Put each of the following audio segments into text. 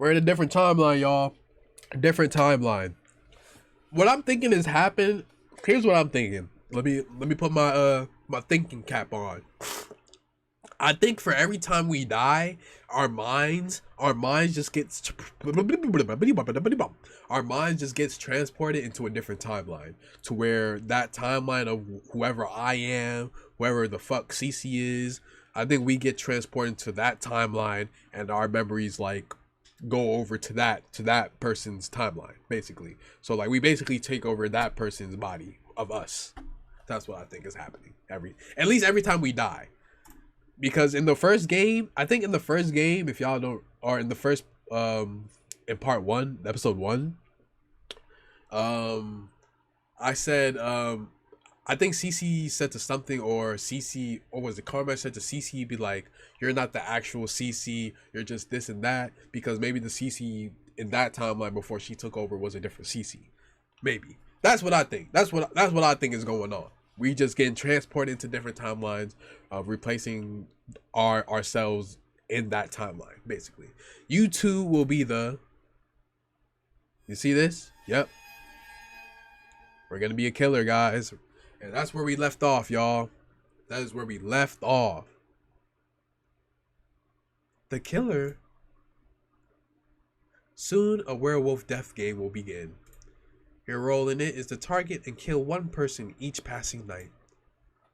We're in a different timeline, y'all. A different timeline. What I'm thinking has happened. Here's what I'm thinking. Let me put my my thinking cap on. I think for every time we die, our minds just gets our minds just gets transported into a different timeline, to where that timeline of whoever I am, whoever the fuck CC is, I think we get transported to that timeline, and our memories like go over to that person's timeline, basically. So like we basically take over that person's body of us. That's what I think is happening at least every time we die. Because in the first game, I think in the first game, if y'all don't, or in the first in part 1, episode 1, I said I think CC said to something, or CC, or was it Carmine said to CC, be like, you're not the actual CC, you're just this and that, because maybe the CC in that timeline before she took over was a different CC. Maybe. That's what I think. That's what I think is going on. We just getting transported into different timelines, replacing ourselves in that timeline, basically. You two will be the... You see this? Yep. We're gonna be a killer, guys. And that's where we left off, y'all. That is where we left off. The killer. Soon, a werewolf death game will begin. Your role in it is to target and kill one person each passing night.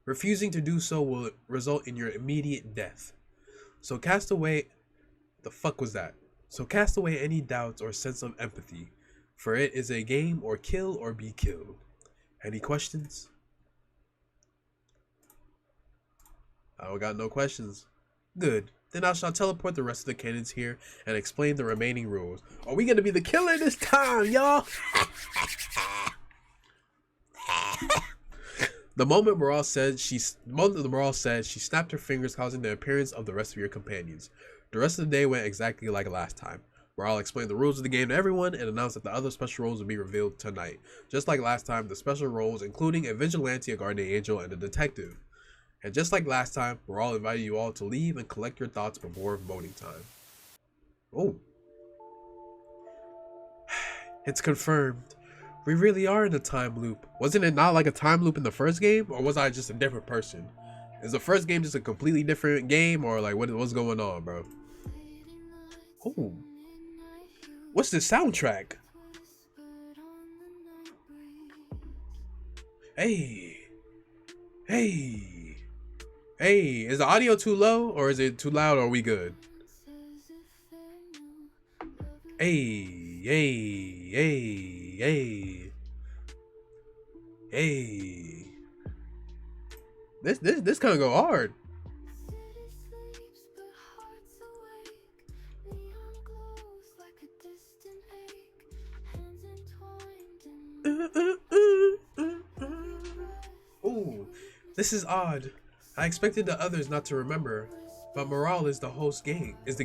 Refusing to do so will result in your immediate death. So cast away... The fuck was that? So cast away any doubts or sense of empathy, for it is a game or kill or be killed. Any questions? I got no questions. Good. Then I shall teleport the rest of the cannons here and explain the remaining rules. Are we gonna be the killer this time, y'all? The moment Morale said she snapped her fingers, causing the appearance of the rest of your companions. The rest of the day went exactly like last time. Morale explained the rules of the game to everyone and announced that the other special roles would be revealed tonight. Just like last time, the special roles including a vigilante, a guardian angel, and a detective. And just like last time, Morale invited you all to leave and collect your thoughts before voting time. Oh. It's confirmed. We really are in a time loop. Wasn't it not like a time loop in the first game? Or was I just a different person? Is the first game just a completely different game? Or like what's going on, bro? Oh. What's the soundtrack? Hey. Hey. Hey. Is the audio too low? Or is it too loud? Or are we good? Hey. Hey. Hey. Hey. Hey. This kind of go hard. Ooh, this is odd. I expected the others not to remember, but Morale is the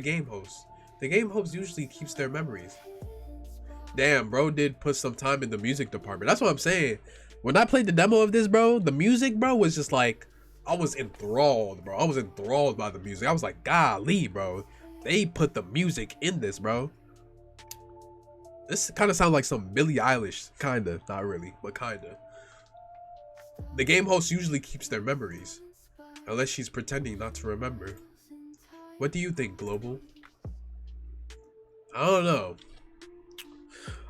game host. The game host usually keeps their memories. Damn, bro did put some time in the music department. That's what I'm saying. When I played the demo of this, bro, the music, bro, was just like, I was enthralled, bro. I was enthralled by the music. I was like, golly, bro. They put the music in this, bro. This kind of sounds like some Billie Eilish, kind of. Not really, but kind of. The game host usually keeps their memories, unless she's pretending not to remember. What do you think, Global? I don't know.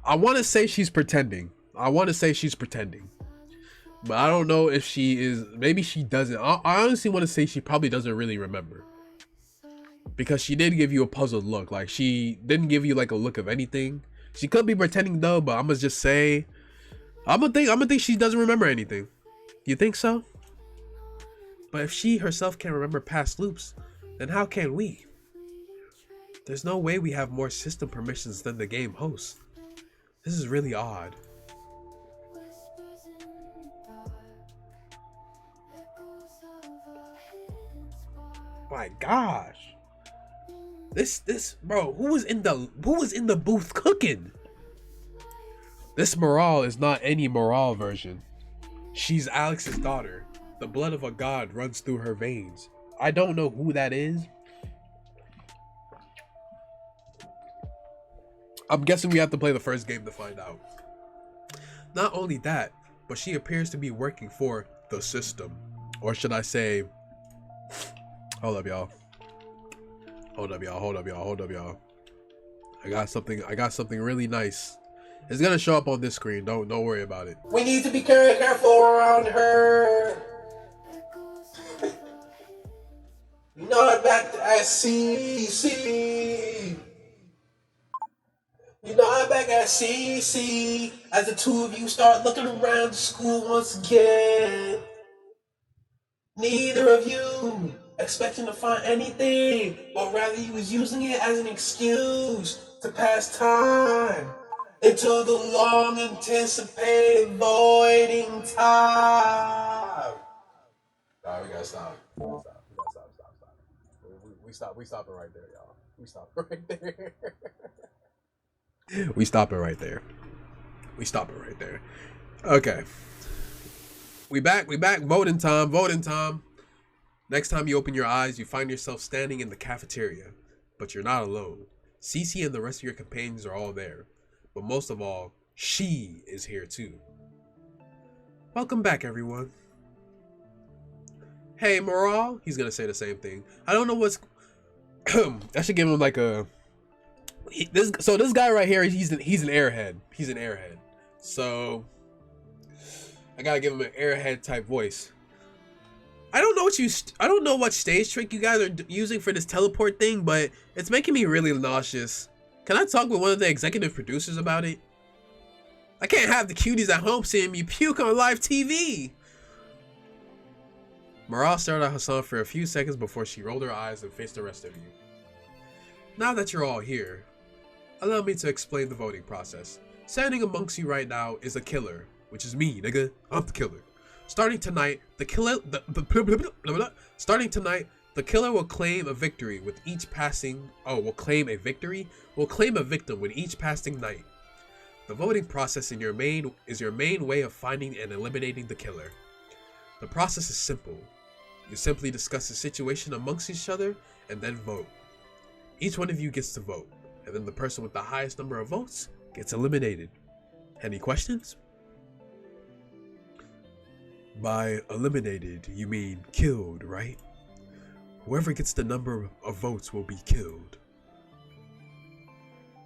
I want to say she's pretending. But I don't know if she is. Maybe she doesn't. I honestly want to say she probably doesn't really remember. Because she did give you a puzzled look. Like, she didn't give you like a look of anything. She could be pretending though, but I'm gonna just say, I'm gonna think she doesn't remember anything. You think so? But if she herself can't remember past loops, then how can we? There's no way we have more system permissions than the game host. This is really odd. My gosh. This bro, who was in the booth cooking? This Morale is not any Morale version. She's Alex's daughter. The blood of a god runs through her veins. I don't know who that is. I'm guessing we have to play the first game to find out. Not only that, but she appears to be working for the system. Or should I say... Hold up, y'all. Hold up, y'all. Hold up, y'all. Hold up, y'all. I got something really nice. It's gonna show up on this screen. Don't worry about it. We need to be careful around her. Not back to SCC. You're not back at CC as the two of you start looking around the school once again. Neither of you expecting to find anything, but rather you was using it as an excuse to pass time until the long anticipated voiding time. Alright, we gotta stop. We stop it right there, y'all. We stop it right there. We stop it right there. Okay. We back. Voting time. Next time you open your eyes, you find yourself standing in the cafeteria. But you're not alone. Cece and the rest of your companions are all there. But most of all, she is here too. Welcome back, everyone. Hey, Moral. He's gonna say the same thing. I don't know what's... I should give him like a... This guy right here, he's an airhead. So I gotta give him an airhead type voice. I don't know what stage trick you guys are using for this teleport thing, but it's making me really nauseous. Can I talk with one of the executive producers about it? I can't have the cuties at home seeing me puke on live TV. Morale stared at Hassan for a few seconds before she rolled her eyes and faced the rest of you. Now that you're all here, allow me to explain the voting process. Standing amongst you right now is a killer, which is me, nigga. I'm the killer. Starting tonight, the killer will claim a victory with each passing. Will claim a victim with each passing night. The voting process is your main way of finding and eliminating the killer. The process is simple. You simply discuss the situation amongst each other and then vote. Each one of you gets to vote, and then the person with the highest number of votes gets eliminated. Any questions? By eliminated, you mean killed, right? Whoever gets the number of votes will be killed.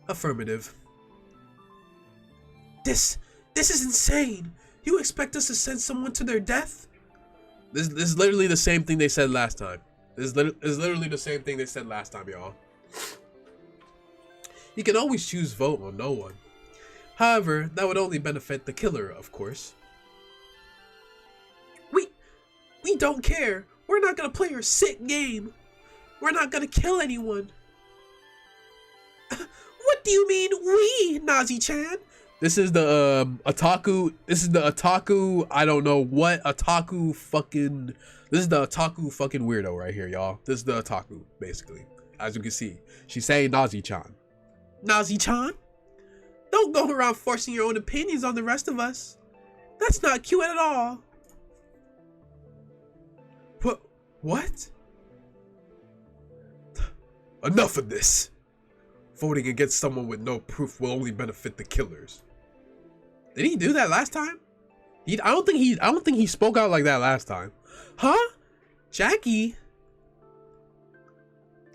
Affirmative. This is insane. You expect us to send someone to their death? This is literally the same thing they said last time. This is literally the same thing they said last time, y'all. You can always choose vote on no one. However, that would only benefit the killer, of course. We don't care. We're not gonna play your sick game. We're not gonna kill anyone. What do you mean we, Nazi-chan? This is the otaku. This is the otaku. I don't know what otaku fucking. This is the otaku fucking weirdo right here, y'all. This is the otaku, basically. As you can see, she's saying Nazi-chan. Nazi-chan? Don't go around forcing your own opinions on the rest of us. That's not cute at all. But what? Enough of this. Voting against someone with no proof will only benefit the killers. Did he do that last time? I don't think he spoke out like that last time. Huh? Jackie?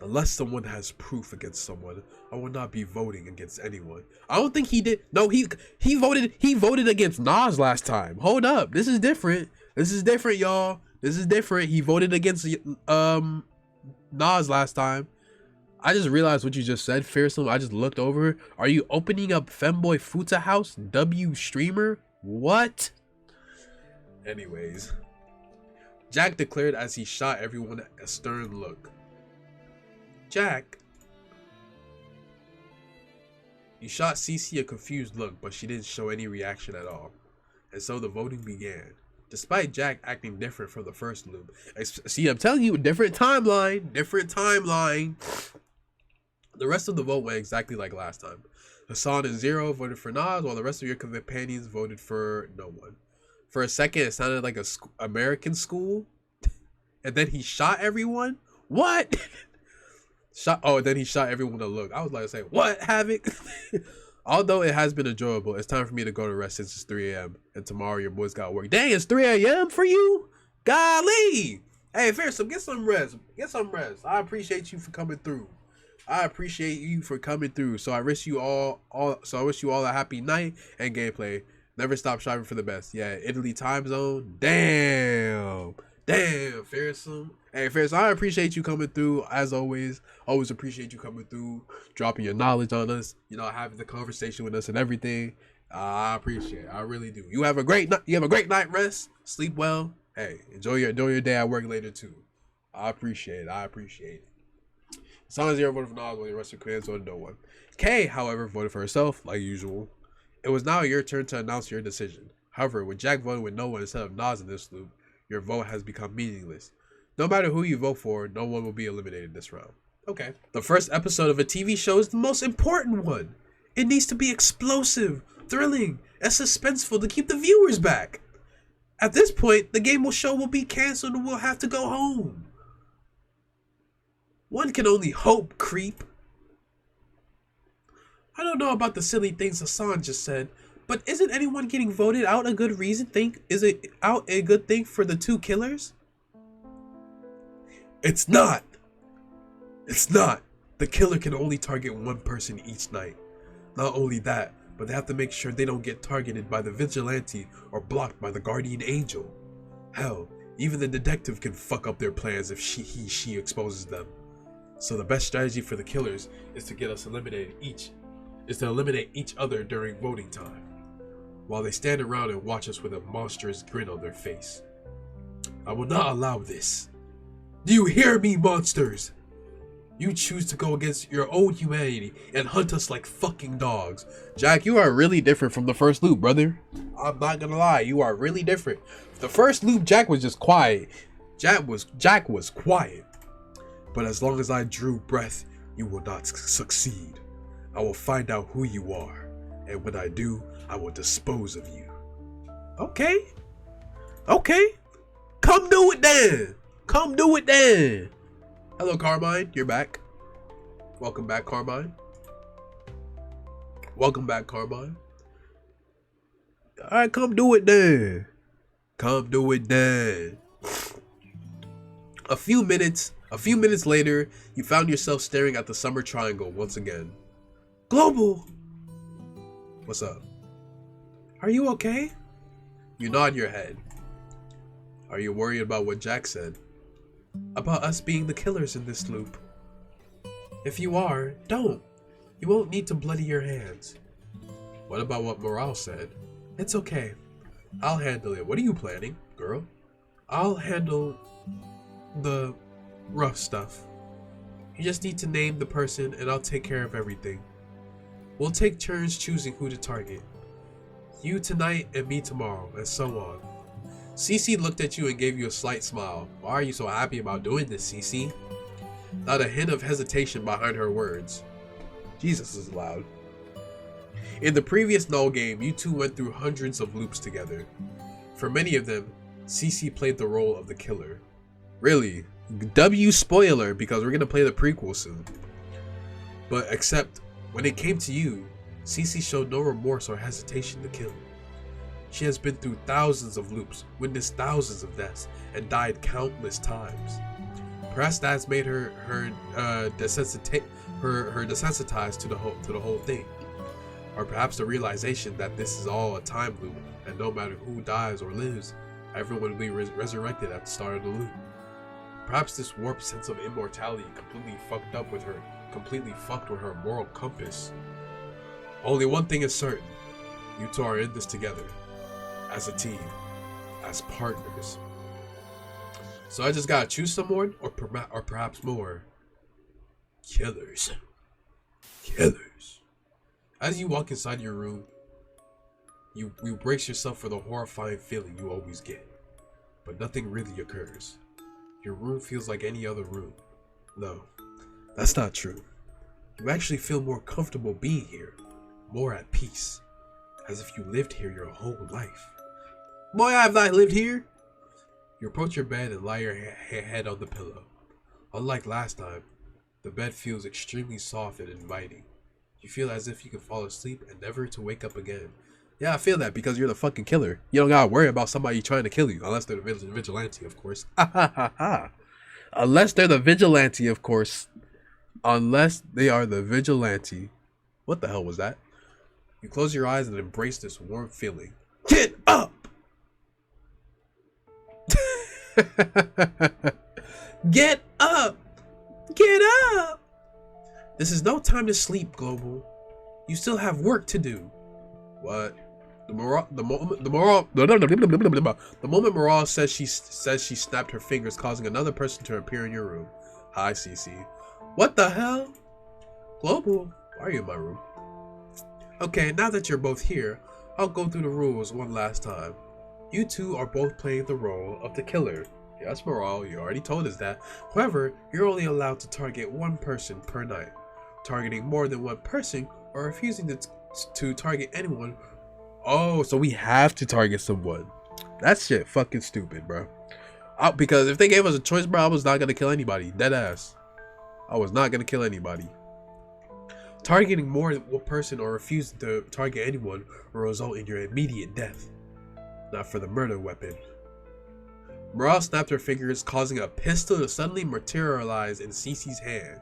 Unless someone has proof against someone, I will not be voting against anyone. I don't think he did. No, he voted against Nas last time. Hold up. This is different. This is different, y'all. This is different. He voted against Nas last time. I just realized what you just said, Fearsome. I just looked over. Are you opening up Femboy Futa House W streamer? What? Anyways, Jack declared as he shot everyone a stern look. Jack. He shot Cece a confused look, but she didn't show any reaction at all. And so the voting began. Despite Jack acting different from the first loop. See, I'm telling you, different timeline. The rest of the vote went exactly like last time. Hassan and Zero voted for Nas, while the rest of your companions voted for no one. For a second, it sounded like a American school. And then he shot everyone? What? Shot. Oh, and then he shot everyone a look. I was like, saying, "What, Havoc?" Although it has been enjoyable, it's time for me to go to rest since it's 3 a.m. and tomorrow your boys got work. Dang, it's 3 a.m. for you? Golly! Hey, Fearsome, get some rest. Get some rest. I appreciate you for coming through. So I wish you all a happy night and gameplay. Never stop striving for the best. Yeah, Italy time zone. Damn, Fearsome. Hey, Fearsome, I appreciate you coming through as always. Always appreciate you coming through, dropping your knowledge on us. You know, having the conversation with us and everything. I appreciate it. I really do. You have a great night. You have a great night rest. Sleep well. Hey, enjoy your day at work later too. I appreciate it. As long as you're voted for Null, when the rest of your clans voted no one. Kay, however, voted for herself, like usual. It was now your turn to announce your decision. However, with Jack voting with no one instead of Nas in this loop, your vote has become meaningless. No matter who you vote for, no one will be eliminated this round. Okay. The first episode of a TV show is the most important one. It needs to be explosive, thrilling, and suspenseful to keep the viewers back. At this point, the game show will be canceled and we'll have to go home. One can only hope, creep. I don't know about the silly things Hassan just said, but isn't anyone getting voted out a good reason? Is it out a good thing for the two killers? It's not. The killer can only target one person each night. Not only that, but they have to make sure they don't get targeted by the vigilante or blocked by the guardian angel. Hell, even the detective can fuck up their plans if she exposes them. So the best strategy for the killers is to eliminate each other during voting time, while they stand around and watch us with a monstrous grin on their face. I will not allow this. Do you hear me, monsters? You choose to go against your own humanity and hunt us like fucking dogs. Jack, you are really different from the first loop, brother. I'm not gonna lie, you are really different. The first loop, Jack was just quiet. Jack was quiet. But as long as I drew breath, you will not succeed. I will find out who you are, and when I do, I will dispose of you. Okay. Come do it then. Hello, Carmine. You're back. Welcome back, Carmine. Alright, come do it then. A few minutes later, you found yourself staring at the summer triangle once again. Global! What's up? Are you okay? You nod your head. Are you worried about what Jack said? About us being the killers in this loop? If you are, don't. You won't need to bloody your hands. What about what Morale said? It's okay. I'll handle it. What are you planning, girl? I'll handle the rough stuff. You just need to name the person and I'll take care of everything. We'll take turns choosing who to target. You tonight and me tomorrow, and so on. Cece looked at you and gave you a slight smile. Why are you so happy about doing this, Cece? Not a hint of hesitation behind her words. Jesus is loud. In the previous Null game, you two went through hundreds of loops together. For many of them, Cece played the role of the killer. Really? W spoiler, because we're gonna play the prequel soon. But except, when it came to you, Cece showed no remorse or hesitation to kill. She has been through thousands of loops, witnessed thousands of deaths, and died countless times. Perhaps that's made her desensitized to the whole thing. Or perhaps the realization that this is all a time loop, and no matter who dies or lives, everyone will be resurrected at the start of the loop. Perhaps this warped sense of immortality completely fucked with her moral compass. Only one thing is certain: you two are in this together. As a team, as partners. So I just gotta choose someone, or perhaps more killers. As you walk inside your room, you brace yourself for the horrifying feeling you always get, but nothing really occurs. Your room feels like any other room. No, that's not true. You actually feel more comfortable being here, more at peace, as if you lived here your whole life. Boy, I have not lived here. You approach your bed and lie your head on the pillow. Unlike last time, The bed feels extremely soft and inviting. You feel as if you can fall asleep and never to wake up again. Yeah, I feel that because you're the fucking killer. You don't gotta worry about somebody trying to kill you, unless they're the vigilante, of course. Unless they're the vigilante, of course. Unless they are the vigilante. What the hell was that? You close your eyes and embrace this warm feeling. Get up! Get up! Get up! This is no time to sleep, Global. You still have work to do. What? The moment Moral says she snapped her fingers, causing another person to appear in your room. Hi, Cece. What the hell? Global, why are you in my room? Okay, now that you're both here, I'll go through the rules one last time. You two are both playing the role of the killer. Yes, Moral, you already told us that. However, you're only allowed to target one person per night. Targeting more than one person or refusing to target anyone. Oh, so we have to target someone. That shit fucking stupid, bro. Because if they gave us a choice, bro, I was not gonna kill anybody. Dead ass. I was not gonna kill anybody. Targeting more than one person or refusing to target anyone will result in your immediate death. Not for the murder weapon. Morale snapped her fingers, causing a pistol to suddenly materialize in Cece's hand.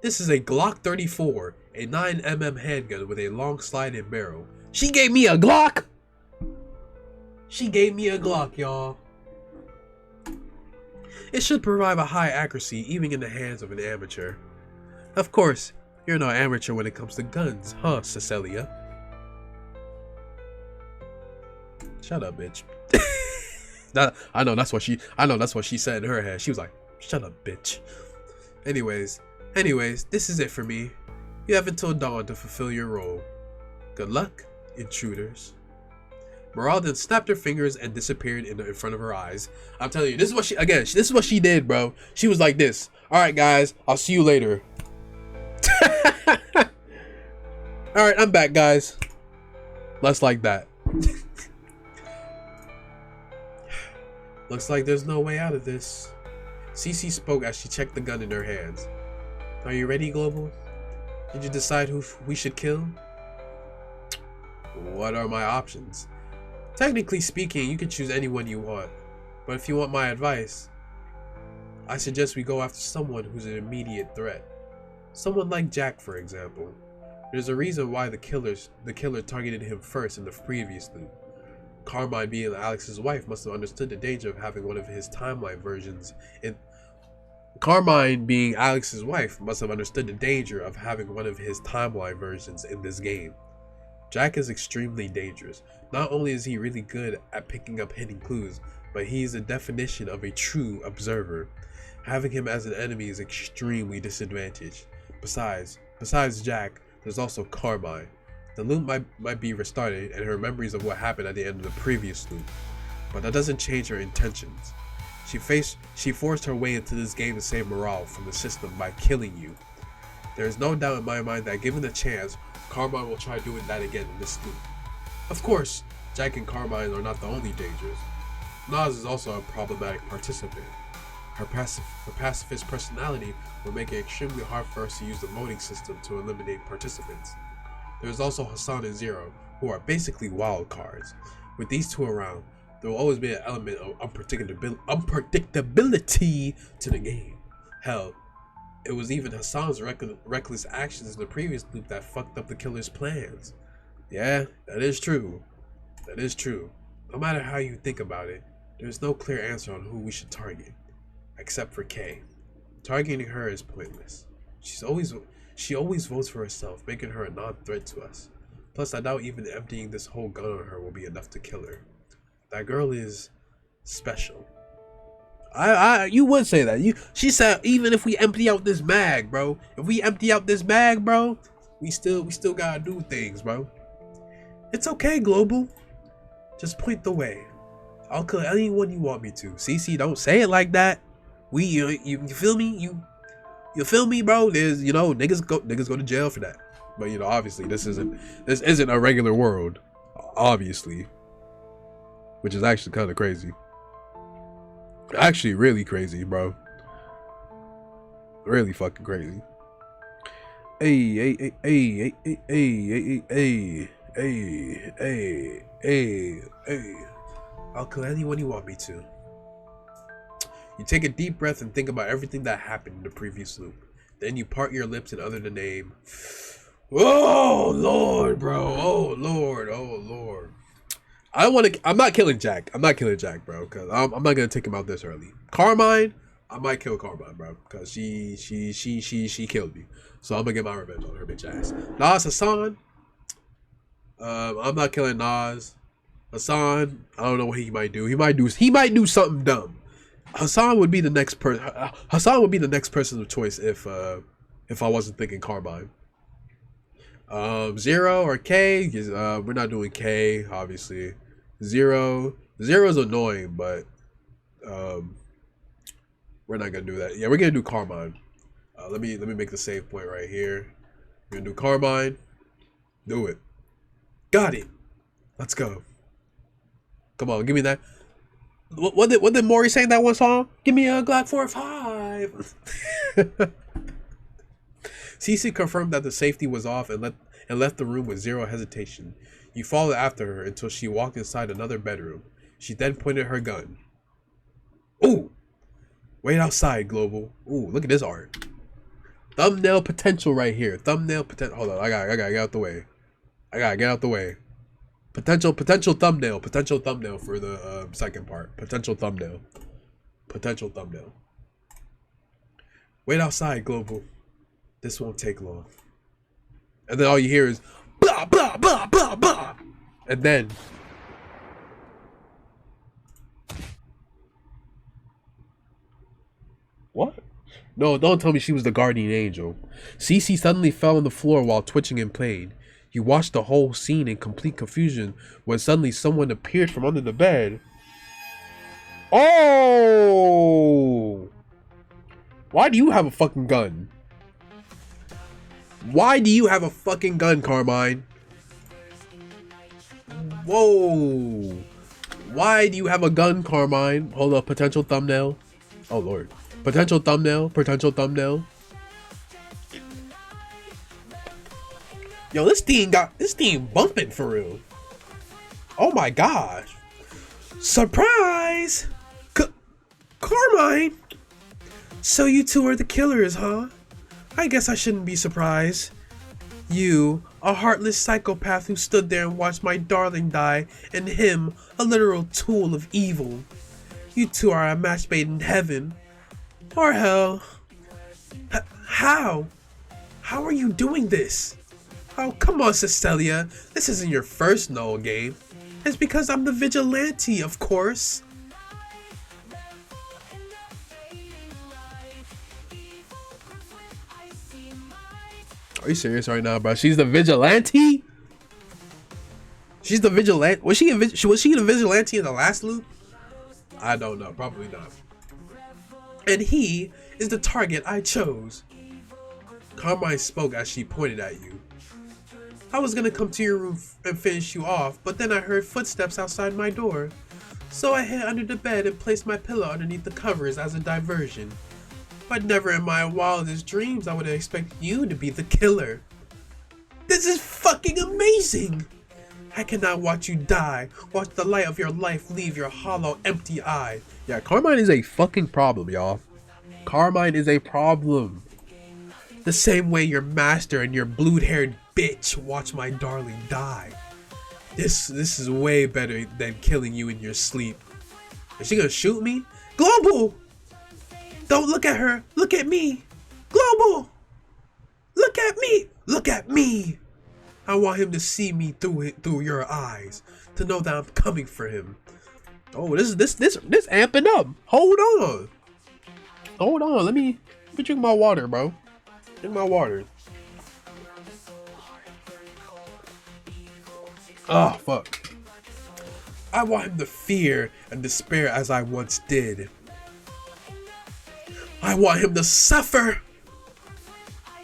This is a Glock 34, a 9mm handgun with a long sliding barrel. She gave me a Glock! She gave me a Glock, y'all. It should provide a high accuracy even in the hands of an amateur. Of course, you're no amateur when it comes to guns, huh, Cecilia? Shut up, bitch. I know that's what she said in her head. She was like, shut up, bitch. Anyways, this is it for me. You have until dawn to fulfill your role. Good luck, intruders. Morale then snapped her fingers and disappeared in front of her eyes. I'm telling you, this is what she did, bro. She was like this. Alright, guys, I'll see you later. Alright, I'm back, guys. Less like that. Looks like there's no way out of this. Cece spoke as she checked the gun in her hands. Are you ready, Global? Did you decide who we should kill? What are my options? Technically speaking, you can choose anyone you want. But if you want my advice, I suggest we go after someone who's an immediate threat. Someone like Jack, for example. There's a reason why the killer targeted him first in the previous loop. Carmine, being Alex's wife, must have understood the danger of having one of his timeline versions in this game. Jack is extremely dangerous. Not only is he really good at picking up hidden clues, but he's the definition of a true observer. Having him as an enemy is extremely disadvantaged. Besides Jack, there's also Carmine. The loop might be restarted and her memories of what happened at the end of the previous loop, but that doesn't change her intentions. She forced her way into this game to save Morale from the system by killing you. There is no doubt in my mind that given the chance, Carmine will try doing that again in this loop. Of course, Jack and Carmine are not the only dangers. Nas is also a problematic participant. Her pacifist personality will make it extremely hard for us to use the voting system to eliminate participants. There's also Hassan and Zero, who are basically wild cards. With these two around, there will always be an element of unpredictability to the game. Hell, it was even Hassan's reckless actions in the previous loop that fucked up the killer's plans. Yeah, that is true. No matter how you think about it, there's no clear answer on who we should target. Except for Kay. Targeting her is pointless. She always votes for herself, making her a non-threat to us. Plus, I doubt even emptying this whole gun on her will be enough to kill her. That girl is special. You would say that. She said even if we empty out this mag, bro. We still gotta do things, bro. It's okay, Global. Just point the way. I'll kill anyone you want me to. CC, don't say it like that. You feel me? You feel me, bro? There's niggas go to jail for that. But obviously this isn't a regular world. Obviously. Which is actually kind of crazy. Actually really crazy, bro. Really fucking crazy. Hey, hey, hey, hey, hey, hey, hey, hey, hey, hey, hey. I'll kill anyone you want me to. You take a deep breath and think about everything that happened in the previous loop. Then you part your lips and utter the name. Oh Lord, bro. Oh Lord. Oh Lord. I want to. I'm not killing Jack. I'm not killing Jack, bro. Cause I'm not gonna take him out this early. Carmine. I might kill Carmine, bro. Cause she killed me. So I'm gonna get my revenge on her bitch ass. Nas Hassan. I'm not killing Nas. Hassan. I don't know what he might do. He might do something dumb. Hassan would be the next person. Hassan would be the next person of choice if I wasn't thinking Carmine. Zero or K. We're not doing K, obviously. Zero is annoying, but we're not gonna do that. Yeah, we're gonna do Carmine. Let me make the save point right here. We're gonna do Carmine. Do it. Got it. Let's go. Come on, give me that. What did Maury say in that one song? Give me a Glock 45. Cece confirmed that the safety was off and left the room with zero hesitation. You followed after her until she walked inside another bedroom. She then pointed her gun. Ooh! Wait outside, Global. Ooh, look at this art. Thumbnail potential right here. Thumbnail potential. Hold on, I gotta get out the way. I gotta get out the way. Potential thumbnail. Potential thumbnail for the second part. Potential thumbnail. Potential thumbnail. Wait outside, Global. This won't take long. And then all you hear is blah blah blah blah blah. And then what? No, don't tell me she was the guardian angel. Cece suddenly fell on the floor while twitching in pain. You watched the whole scene in complete confusion when suddenly someone appeared from under the bed. Oh! Why do you have a fucking gun? Why do you have a fucking gun, Carmine? Whoa! Why do you have a gun, Carmine? Hold up, potential thumbnail. Oh lord. Potential thumbnail. Potential thumbnail. Yo, this team bumping for real. Oh my gosh. Surprise! Carmine! So you two are the killers, huh? I guess I shouldn't be surprised. You, a heartless psychopath who stood there and watched my darling die, and him, a literal tool of evil. You two are a match made in heaven. Or hell. How? How are you doing this? Oh, come on, Cecilia. This isn't your first Null game. It's because I'm the vigilante, of course. Are you serious right now, bro? She's the vigilante? She's the vigilante? Was she the vigilante in the last loop? I don't know. Probably not. And he is the target I chose. Carmine spoke as she pointed at you. I was gonna come to your room and finish you off, but then I heard footsteps outside my door. So I hid under the bed and placed my pillow underneath the covers as a diversion. But never in my wildest dreams I would have expected you to be the killer. This is fucking amazing! I cannot watch you die. Watch the light of your life leave your hollow, empty eye. Yeah, Carmine is a fucking problem, y'all. Carmine is a problem. The same way your master and your blue-haired bitch watch my darling die. This is way better than killing you in your sleep. Is she gonna shoot me? Global! Don't look at her. Look at me. Global! Look at me. Look at me. I want him to see me through your eyes, to know that I'm coming for him. Oh, this amping up. Hold on. Let me drink my water, bro. Drink my water. Oh, fuck. I want him to fear and despair as I once did. I want him to suffer.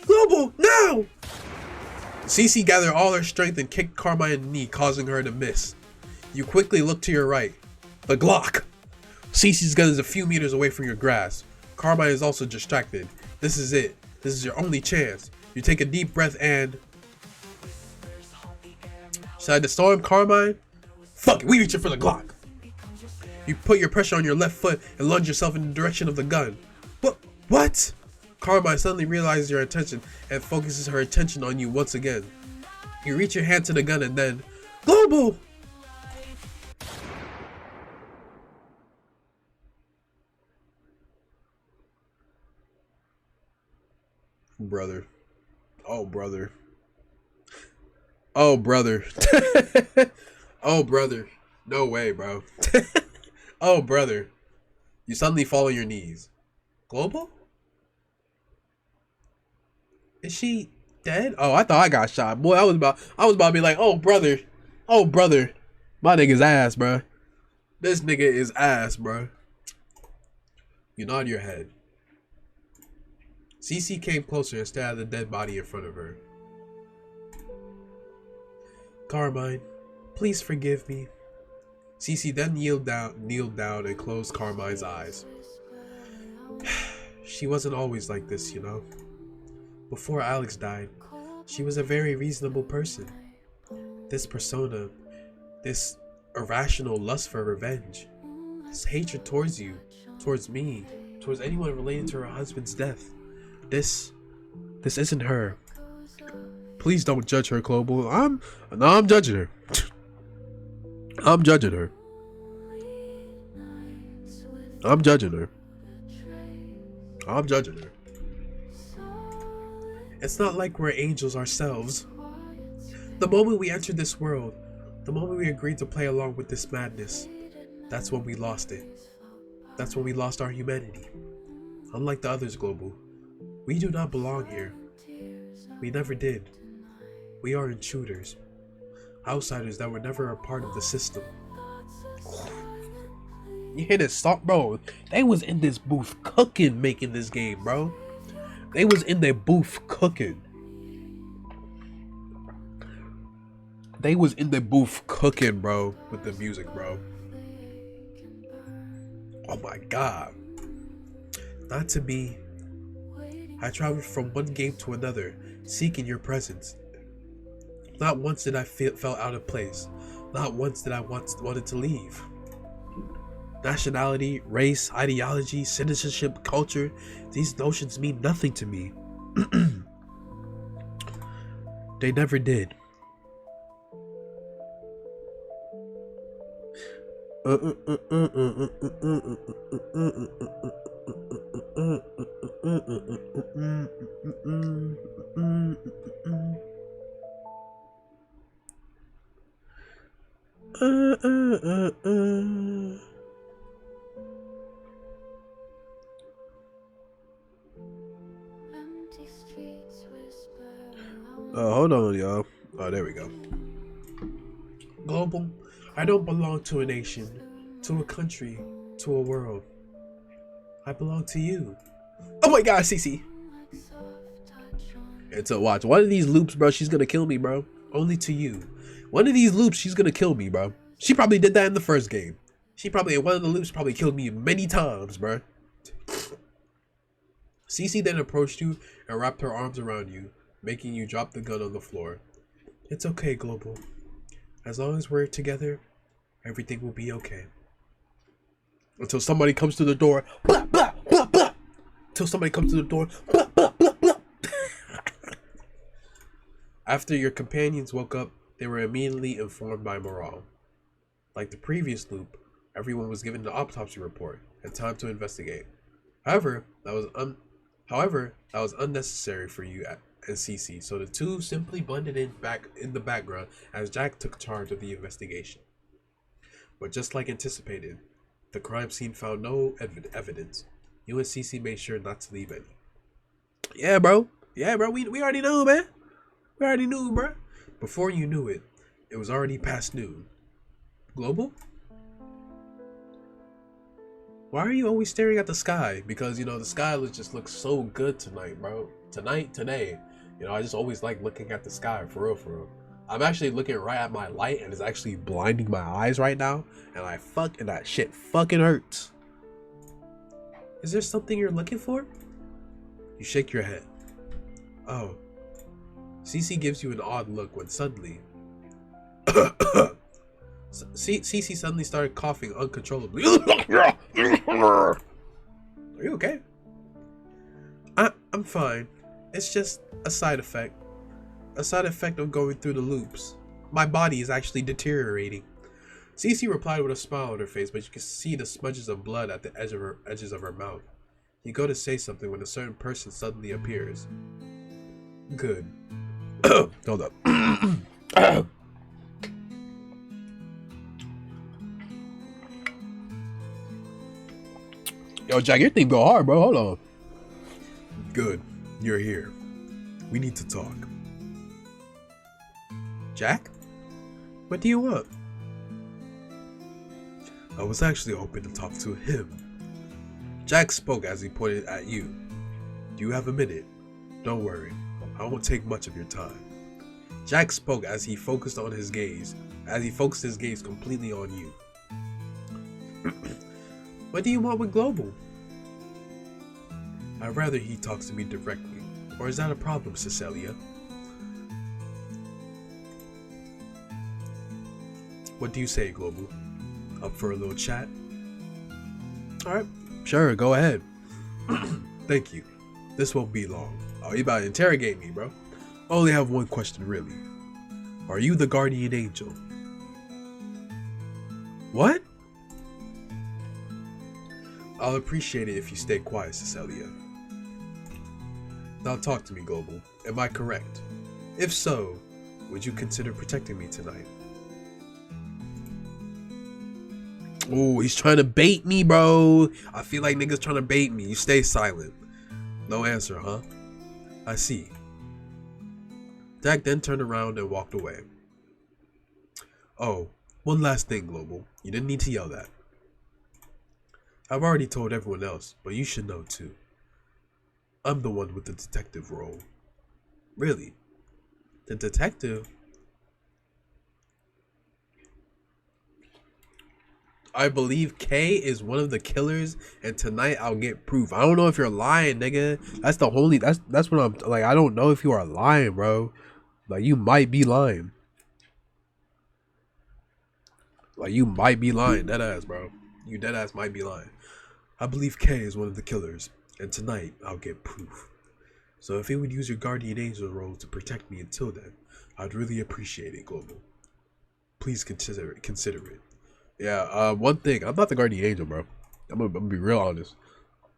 Global, now! Cece gathered all her strength and kicked Carmine in the knee, causing her to miss. You quickly look to your right. The Glock! Cece's gun is a few meters away from your grasp. Carmine is also distracted. This is it. This is your only chance. You take a deep breath and... Decide to storm, Carmine? Fuck it, we reaching for the Glock. You put your pressure on your left foot and lunge yourself in the direction of the gun. What? Carmine suddenly realizes your intention and focuses her attention on you once again. You reach your hand to the gun and then... Global! Brother. Oh, brother. Oh, brother. Oh, brother. No way, bro. Oh, brother. You suddenly fall on your knees. Global? Is she dead? Oh, I thought I got shot. Boy, I was about to be like, oh, brother. Oh, brother. My nigga's ass, bro. This nigga is ass, bro. You nod your head. Cece came closer and stared at the dead body in front of her. Carmine, please forgive me. Cece then kneeled down and closed Carmine's eyes. She wasn't always like this, you know. Before Alex died, she was a very reasonable person. This persona, this irrational lust for revenge, this hatred towards you, towards me, towards anyone related to her husband's death. This isn't her. Please don't judge her, Global. I'm judging her. I'm judging her. I'm judging her. I'm judging her. It's not like we're angels ourselves. The moment we entered this world, the moment we agreed to play along with this madness, that's when we lost it. That's when we lost our humanity. Unlike the others, Global, we do not belong here. We never did. We are intruders. Outsiders that were never a part of the system. You hear this song, bro? They was in this booth cooking, making this game, bro. They was in their booth cooking. They was in the booth cooking, bro, with the music, bro. Oh my god. Not to be. I traveled from one game to another, seeking your presence. Not once did I feel out of place. Not once did I wanted to leave. Nationality, race, ideology, citizenship, culture, these notions mean nothing to me. They never did. Hold on, y'all. Oh, there we go. Global, I don't belong to a nation, to a country, to a world. I belong to you. Oh my god, Cece. And so watch, one of these loops, bro, she's gonna kill me, bro. Only to you. One of these loops, she's gonna kill me, bro. She probably did that in the first game. She probably, in one of the loops, probably killed me many times, bro. Cece then approached you and wrapped her arms around you, making you drop the gun on the floor. It's okay, Global. As long as we're together, everything will be okay. Until somebody comes to the door. Blah, blah, blah, blah. Until somebody comes to the door. Blah, blah, blah, blah. After your companions woke up, they were immediately informed by Morale. Like the previous loop, everyone was given the autopsy report and time to investigate. However, that was unnecessary for you and Cece, so the two simply blended in back in the background as Jack took charge of the investigation. But just like anticipated, the crime scene found no evidence. You and Cece made sure not to leave any. Yeah, bro. Yeah, bro. We already knew, man. We already knew, bro. Before you knew it, it was already past noon. Global? Why are you always staring at the sky? Because, you know, the sky just looks so good tonight, bro. Today. You know, I just always like looking at the sky, for real, for real. I'm actually looking right at my light and it's actually blinding my eyes right now. And that shit fucking hurts. Is there something you're looking for? You shake your head. Oh. Cece gives you an odd look when suddenly... Cece suddenly started coughing uncontrollably. Are you okay? I'm fine. It's just a side effect. A side effect of going through the loops. My body is actually deteriorating. Cece replied with a smile on her face, but you can see the smudges of blood at the edges of her mouth. You go to say something when a certain person suddenly appears. Good. Hold up. Yo, Jack, your thing go hard, bro. Hold on. Good. You're here. We need to talk. Jack? What do you want? I was actually hoping to talk to him. Jack spoke as he pointed at you. Do you have a minute? Don't worry. I won't take much of your time. Jack spoke as he focused his gaze completely on you. What do you want with Global? I'd rather he talks to me directly. Or is that a problem, Cecilia? What do you say, Global? Up for a little chat? Alright, sure, go ahead. Thank you. This won't be long. Oh, you about to interrogate me, bro. I only have one question, really. Are you the guardian angel? What? I'll appreciate it if you stay quiet, Cecilia. Now talk to me, Global. Am I correct? If so, would you consider protecting me tonight? Oh, he's trying to bait me, bro. I feel like niggas trying to bait me. You stay silent. No answer, huh? I see. Jack then turned around and walked away. Oh, one last thing, Global. You didn't need to yell that. I've already told everyone else, but you should know too. I'm the one with the detective role. Really? The detective? I believe K is one of the killers, and tonight I'll get proof. I don't know if you're lying, nigga. That's what I'm like. I don't know if you are lying, bro. Like, you might be lying. Like, you might be lying, deadass, bro. You deadass might be lying. I believe K is one of the killers, and tonight I'll get proof. So if you would use your guardian angel role to protect me until then, I'd really appreciate it, Global. Please consider it. Yeah, one thing, I'm not the guardian angel, bro. I'm gonna be real honest.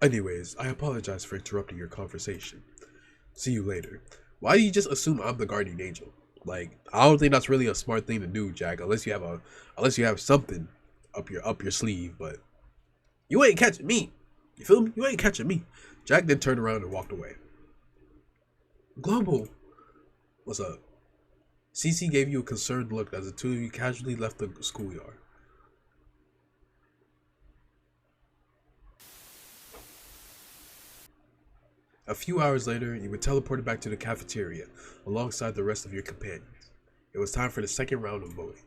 Anyways, I apologize for interrupting your conversation. See you later. Why do you just assume I'm the guardian angel? Like, I don't think that's really a smart thing to do, Jack, unless you have something up your sleeve, but you ain't catching me. You feel me? You ain't catching me. Jack then turned around and walked away. Global. What's up? Cece gave you a concerned look as the two of you casually left the schoolyard. A few hours later, you were teleported back to the cafeteria alongside the rest of your companions. It was time for the second round of voting.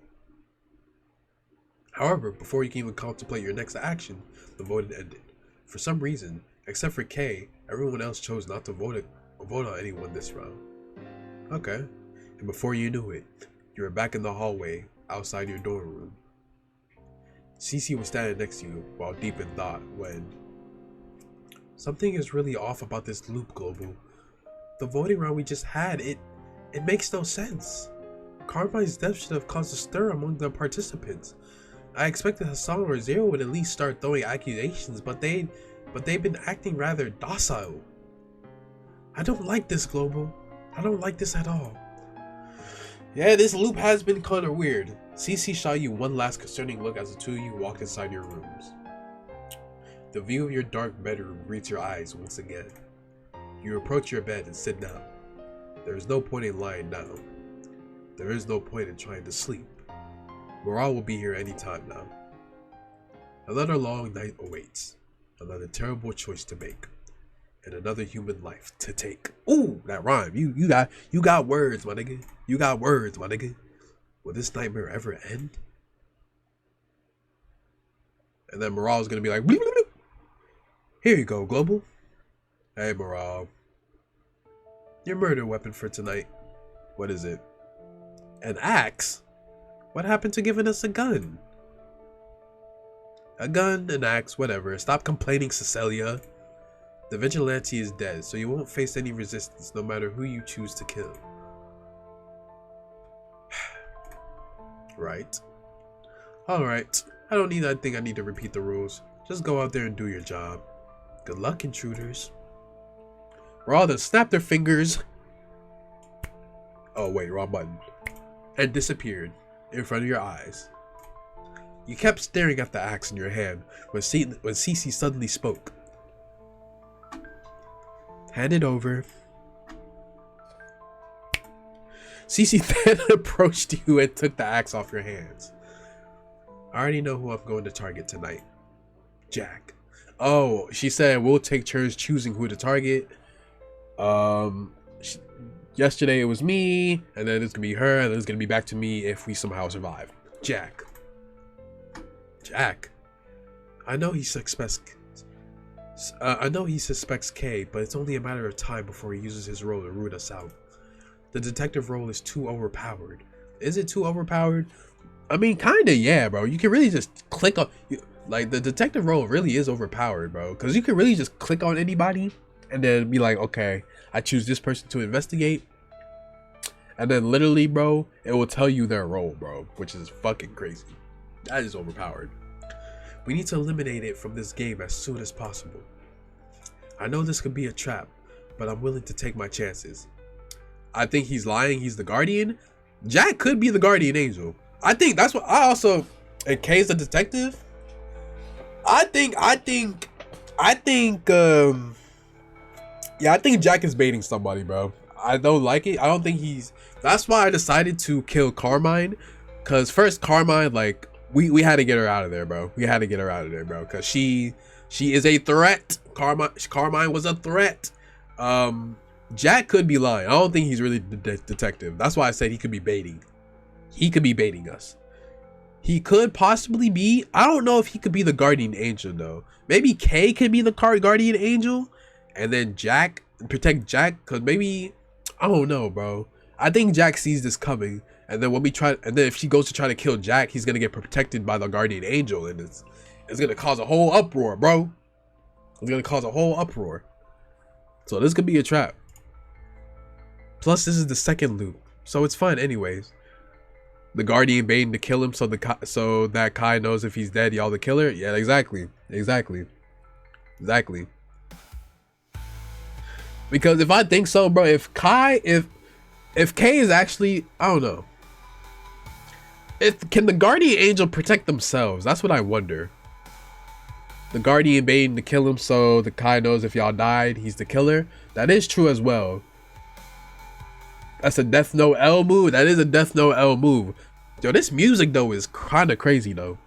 However, before you can even contemplate your next action, the voting ended. For some reason, except for K, everyone else chose not to vote on anyone this round. Okay. And before you knew it, you were back in the hallway outside your dorm room. Cece was standing next to you while deep in thought when... Something is really off about this loop, Global. The voting round we just had, it makes no sense. Carmine's death should have caused a stir among the participants. I expected Hassan or Zero would at least start throwing accusations, but they've been acting rather docile. I don't like this, Global. I don't like this at all. Yeah, this loop has been kind of weird. Cece shot you one last concerning look as the two of you walked inside your rooms. The view of your dark bedroom greets your eyes once again. You approach your bed and sit down. There is no point in lying down. There is no point in trying to sleep. Morale will be here any time now. Another long night awaits. Another terrible choice to make. And another human life to take. Ooh, that rhyme. You got words, my nigga. You got words, my nigga. Will this nightmare ever end? And then Morale's gonna be like, bleep, bleep, bleep. Here you go, Global. Hey, Morale. Your murder weapon for tonight. What is it? An axe? What happened to giving us a gun? A gun, an axe, whatever. Stop complaining, Cecilia. The vigilante is dead, so you won't face any resistance no matter who you choose to kill. Right. Alright. I don't think I need to repeat the rules. Just go out there and do your job. Good luck, intruders. Raw then snapped their fingers. Oh wait, wrong button. And disappeared in front of your eyes. You kept staring at the axe in your hand when Cece suddenly spoke. Hand it over. Cece then approached you and took the axe off your hands. I already know who I'm going to target tonight. Jack. Oh, she said we'll take turns choosing who to target. Yesterday it was me, and then it's gonna be her, and then it's gonna be back to me if we somehow survive. Jack. Jack. I know he suspects K, but it's only a matter of time before he uses his role to root us out. The detective role is too overpowered. Is it too overpowered? I mean, kinda, yeah, bro. You can really just click on, like, the detective role really is overpowered, bro. Because you can really just click on anybody and then be like, okay, I choose this person to investigate. And then literally, bro, it will tell you their role, bro, which is fucking crazy. That is overpowered. We need to eliminate it from this game as soon as possible. I know this could be a trap, but I'm willing to take my chances. I think he's lying. He's the guardian. Jack could be the guardian angel. I think that's what I also, and Kay's the detective. I think Jack is baiting somebody, bro. I don't like it. I don't think he's, that's why I decided to kill Carmine. Cause first Carmine, like, we had to get her out of there, bro. We had to get her out of there, bro. Cause she is a threat. Carmine was a threat. Jack could be lying. I don't think he's really the detective. That's why I said he could be baiting. He could be baiting us. He could possibly be. I don't know if he could be the guardian angel though. Maybe Kay could be the guardian angel, and then Jack protect Jack. Cause maybe, I don't know, bro. I think Jack sees this coming, and then when we try, and then if she goes to try to kill Jack, he's gonna get protected by the guardian angel, and it's gonna cause a whole uproar, bro. It's gonna cause a whole uproar. So this could be a trap. Plus, this is the second loop, so it's fun anyways. The guardian baiting to kill him so that Kai knows if he's dead, y'all the killer. Yeah, exactly. Because if I think so, bro, if Kay is actually, I don't know. Can the guardian angel protect themselves? That's what I wonder. The guardian baiting to kill him so the Kai knows if y'all died, he's the killer. That is true as well. That's a Death Note L move. That is a Death Note L move. Yo, this music though is kind of crazy though.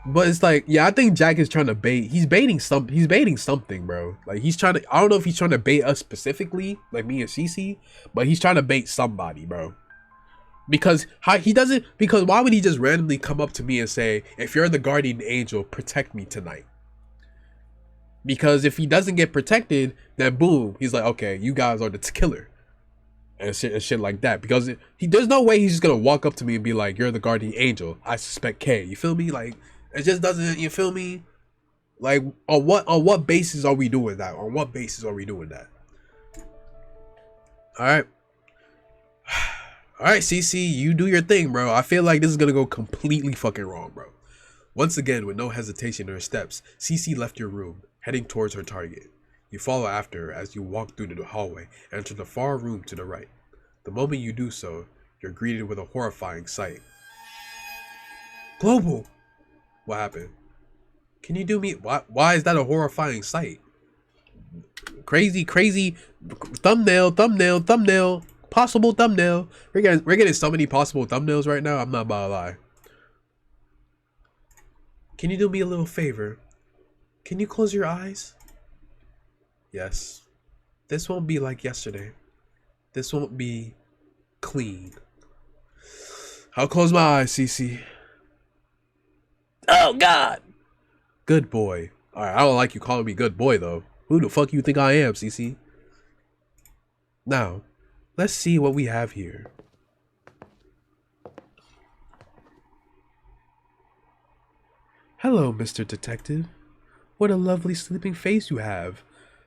But it's like, yeah, I think Jack is trying to bait. He's baiting something, bro. Like he's trying to. I don't know if he's trying to bait us specifically, like me and Cece, but he's trying to bait somebody, bro. Because he doesn't. Because why would he just randomly come up to me and say, "If you're the guardian angel, protect me tonight"? Because if he doesn't get protected, then boom, he's like, okay, you guys are the killer. And shit like that. Because there's no way he's just gonna walk up to me and be like, you're the guardian angel, I suspect K. You feel me? Like, it just doesn't, you feel me? Like, on what basis are we doing that? On what basis are we doing that? Alright. Alright, CC, you do your thing, bro. I feel like this is gonna go completely fucking wrong, bro. Once again, with no hesitation in her steps, CC left your room, heading towards her target. You follow after her as you walk through the hallway and enter the far room to the right. The moment you do so, you're greeted with a horrifying sight. Global! What happened? Can you do me? Why is that a horrifying sight? Crazy thumbnail. Possible thumbnail. We're getting so many possible thumbnails right now. I'm not about to lie. Can you do me a little favor? Can you close your eyes? Yes. This won't be like yesterday. This won't be clean. I'll close my eyes, Cece. Oh, God. Good boy. Alright, I don't like you calling me good boy, though. Who the fuck you think I am, Cece? Now, let's see what we have here. Hello, Mr. Detective. What a lovely sleeping face you have.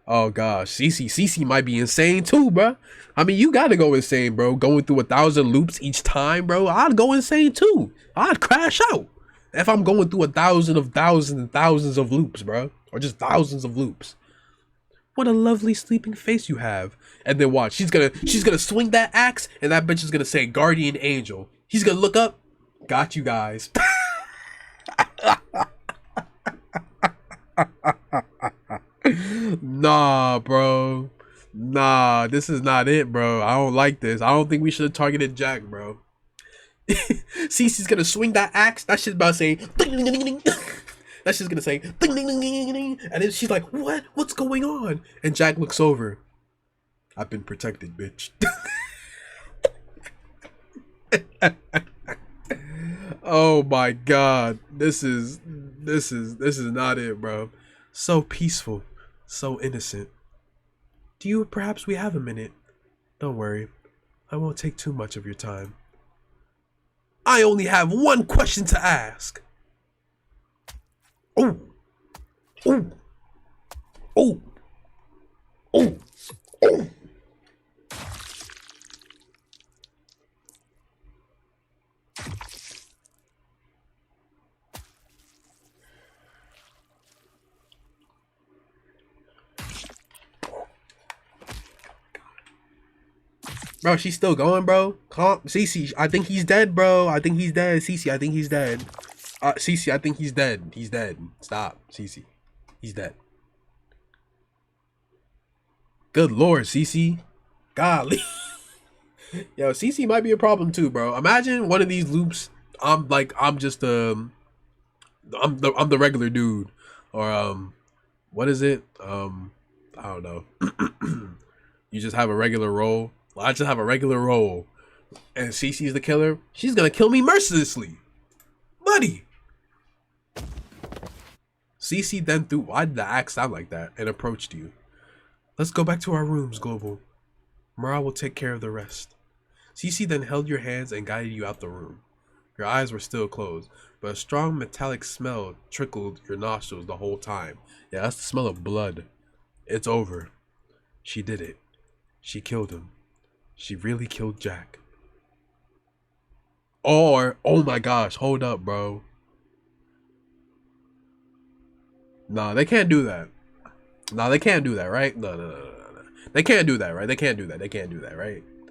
Oh gosh, Cece might be insane too, bro. I mean, you gotta go insane, bro. Going through 1,000 loops each time, bro. I'd go insane too. I'd crash out if I'm going through 1,000 of thousands and thousands of loops, bro, or just thousands of loops. What a lovely sleeping face you have. And then watch, she's gonna swing that axe, and that bitch is gonna say guardian angel. He's gonna look up. Got you guys. Nah, bro. Nah, this is not it, bro. I don't like this. I don't think we should have targeted Jack, bro. Cece's gonna swing that axe. That shit's about to say ding, ding, ding, ding. That shit's gonna say ding, ding, ding, ding, ding. And then she's like, what? What's going on? And Jack looks over. I've been protected, bitch. Oh my god. This is not it, bro. So peaceful. So innocent. Perhaps we have a minute? Don't worry. I won't take too much of your time. I only have one question to ask. Oh. Oh. Oh. Oh. Oh. Bro, she's still going, bro. Cece, I think he's dead, bro. I think he's dead. Cece, I think he's dead. Cece, I think he's dead. He's dead. Stop, Cece. He's dead. Good lord, Cece. Golly. Yo, Cece might be a problem too, bro. Imagine one of these loops. I'm just the regular dude, or what is it? I don't know. You just have a regular role. Well, I just have a regular role, and Cece's the killer. She's gonna kill me mercilessly, buddy. Cece then threw. Why did the axe sound like that? And approached you. Let's go back to our rooms, Global. Morale will take care of the rest. Cece then held your hands and guided you out the room. Your eyes were still closed, but a strong metallic smell trickled your nostrils the whole time. Yeah, that's the smell of blood. It's over. She did it. She killed him. She really killed Jack. Or, oh my gosh, hold up, bro. Nah, they can't do that. Nah, they can't do that, right? No. They can't do that, right? They can't do that, right?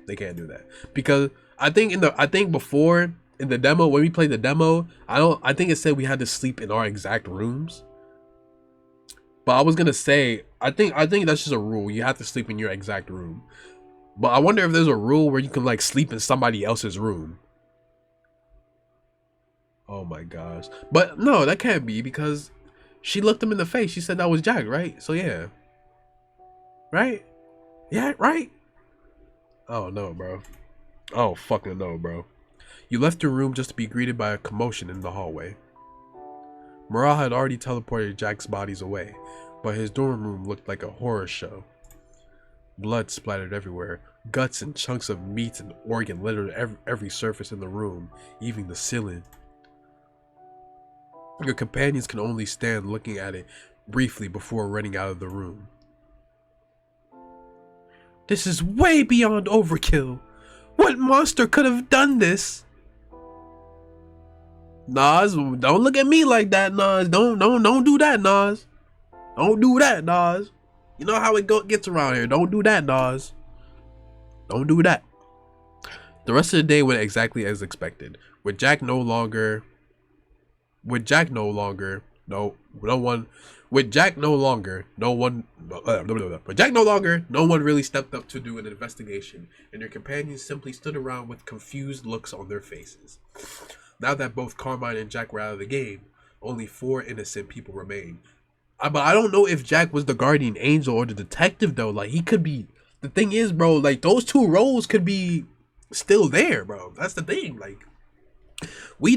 They can't do that. Because I think before in the demo, when we played the demo, I think it said we had to sleep in our exact rooms. But I was gonna say, I think that's just a rule. You have to sleep in your exact room. But I wonder if there's a rule where you can like sleep in somebody else's room. Oh my gosh. But no, that can't be, because she looked him in the face. She said that was Jack, right? So yeah. Right? Yeah, right? Oh no, bro. Oh fucking no, bro. You left your room just to be greeted by a commotion in the hallway. Morale had already teleported Jack's bodies away, but his dorm room looked like a horror show. Blood splattered everywhere. Guts and chunks of meat and organ littered every surface in the room, even the ceiling. Your companions can only stand looking at it briefly before running out of the room. This is way beyond overkill. What monster could have done this? Nas, don't look at me like that, Nas. Don't do that, Nas. Don't do that, Nas. You know how it gets around here. Don't do that, Nas. Don't do that. The rest of the day went exactly as expected. With Jack no longer, no one really stepped up to do an investigation, and your companions simply stood around with confused looks on their faces. Now that both Carmine and Jack were out of the game, only 4 innocent people remain. But I don't know if Jack was the guardian angel or the detective though. Like, he could be. The thing is, bro, like, those 2 roles could be still there, bro. That's the thing. Like, we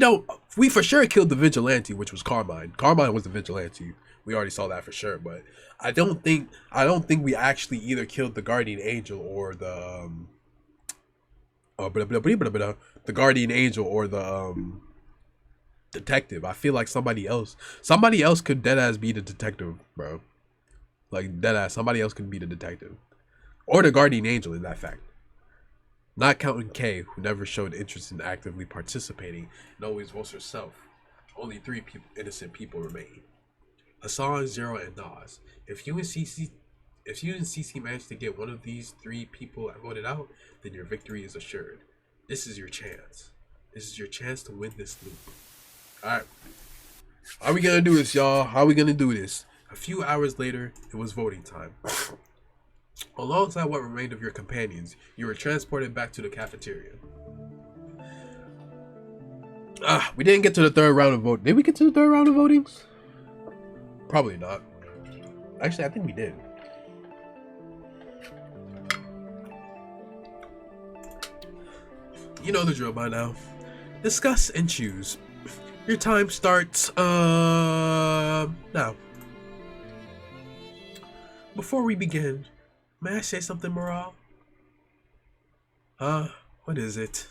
for sure killed the vigilante, which was Carmine. Carmine was the vigilante. We already saw that for sure, but I don't think we actually either killed the guardian angel or the the guardian angel or the detective. I feel like somebody else could deadass be the detective, bro. Like deadass, somebody else could be the detective or the guardian angel in that fact. Not counting Kay, who never showed interest in actively participating and always votes herself. Only 3 innocent people remain: Hassan, Zero, and Nas. If you and CC manage to get one of these 3 people voted out, then your victory is assured. This is your chance. This is your chance to win this loop. Alright. How are we gonna do this, y'all? How are we gonna do this? A few hours later, it was voting time. Alongside what remained of your companions, you were transported back to the cafeteria. We didn't get to the 3rd round of voting. Did we get to the 3rd round of votings? Probably not. Actually, I think we did. You know the drill by now. Discuss and choose. Your time starts, now. Before we begin, may I say something, Morale? What is it?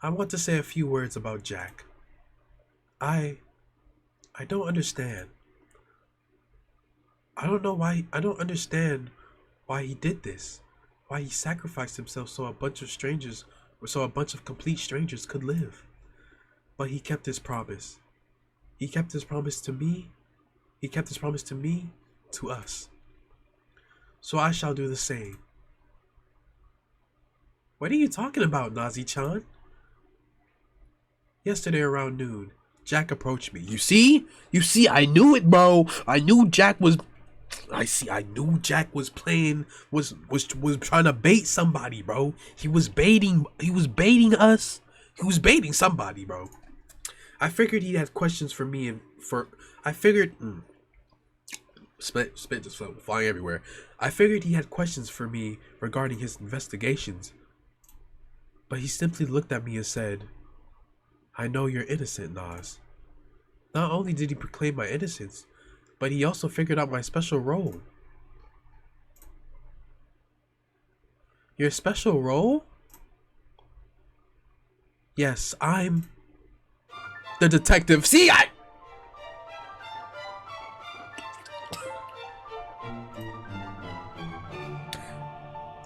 I want to say a few words about Jack. I don't understand. I don't understand why he did this. Why he sacrificed himself so a bunch of complete strangers could live. But he kept his promise. He kept his promise to me. He kept his promise to me, to us. So I shall do the same. What are you talking about, Nazi-chan? Yesterday around noon, Jack approached me. You see, I knew it, bro. I knew Jack was playing, was trying to bait somebody, bro. He was baiting us. He was baiting somebody, bro. I figured he had questions for me spit just flying everywhere. I figured he had questions for me regarding his investigations. But he simply looked at me and said, I know you're innocent, Nas. Not only did he proclaim my innocence, but he also figured out my special role. Your special role? Yes, I'm the detective. See,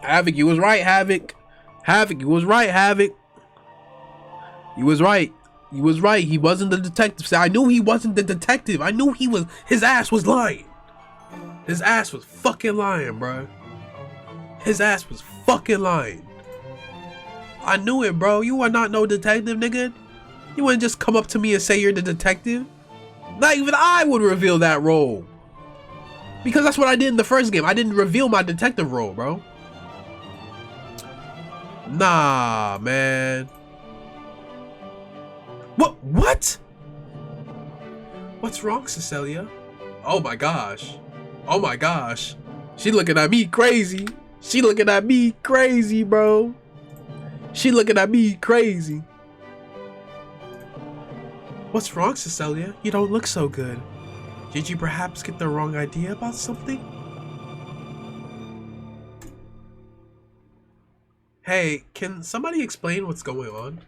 Havoc, you was right, Havoc. Havoc, you was right, Havoc. You was right. You was right. He wasn't the detective. See, I knew he wasn't the detective. I knew his ass was lying. His ass was fucking lying, bro. His ass was fucking lying. I knew it, bro. You are not no detective, nigga. You wouldn't just come up to me and say you're the detective. Not even I would reveal that role. Because that's what I did in the first game. I didn't reveal my detective role, bro. Nah, man. What? What's wrong, Cecilia? Oh my gosh. Oh my gosh. She looking at me crazy. She looking at me crazy, bro. She looking at me crazy. What's wrong, Cecilia? You don't look so good. Did you perhaps get the wrong idea about something? Hey, can somebody explain what's going on?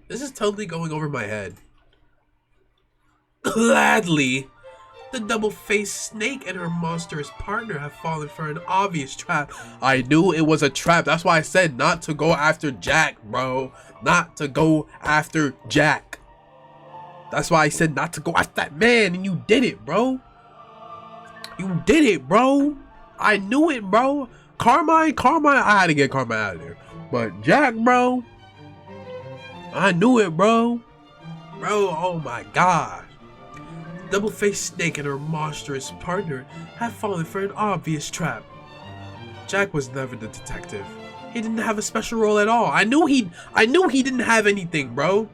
This is totally going over my head. Gladly, the double-faced snake and her monstrous partner have fallen for an obvious trap. I knew it was a trap. That's why I said not to go after Jack, bro. Not to go after Jack. That's why I said not to go after that man, and you did it, bro. You did it, bro. I knew it, bro. Carmine, I had to get Carmine out of there. But Jack, bro, I knew it, bro. Bro, oh my god. Double-faced snake and her monstrous partner had fallen for an obvious trap. Jack was never the detective. He didn't have a special role at all. I knew he didn't have anything, bro.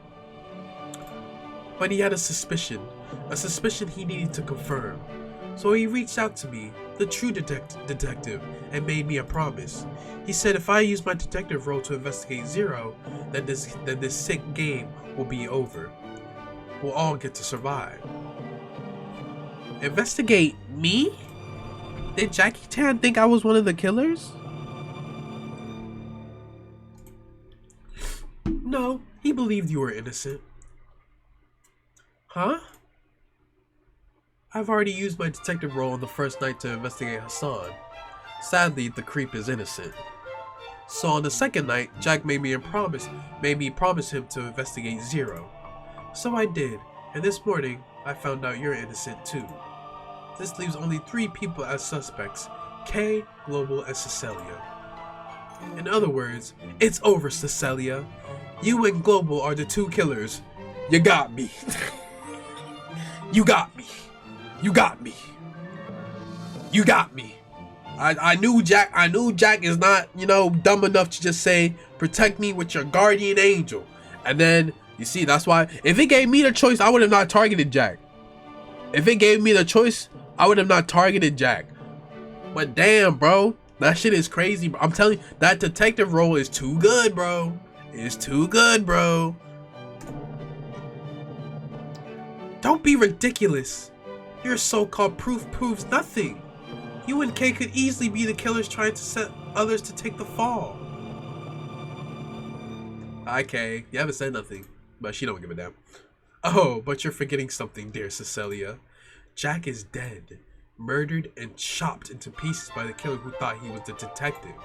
But he had a suspicion he needed to confirm. So he reached out to me, the true detective, and made me a promise. He said if I use my detective role to investigate Zero, then this sick game will be over. We'll all get to survive. Investigate me? Did Jackie Chan think I was one of the killers? No, he believed you were innocent. Huh? I've already used my detective role on the first night to investigate Hassan. Sadly, the creep is innocent. So on the second night, Jack made me promise him to investigate Zero. So I did, and this morning, I found out you're innocent too. This leaves only 3 people as suspects, Kay, Global, and Cecilia. In other words, it's over, Cecilia. You and Global are the 2 killers. You got me. You got me. You got me. You got me. I knew Jack is not, dumb enough to just say, protect me with your guardian angel. And then, you see, that's why, if it gave me the choice, I would have not targeted Jack. If it gave me the choice, I would have not targeted Jack. But damn, bro, that shit is crazy. I'm telling you, that detective role is too good, bro. It's too good, bro. Don't be ridiculous. Your so-called proof proves nothing. You and Kay could easily be the killers trying to set others to take the fall. Hi, Kay. You haven't said nothing, but she don't give a damn. Oh, but you're forgetting something, dear Cecilia. Jack is dead, murdered and chopped into pieces by the killer who thought he was the detective.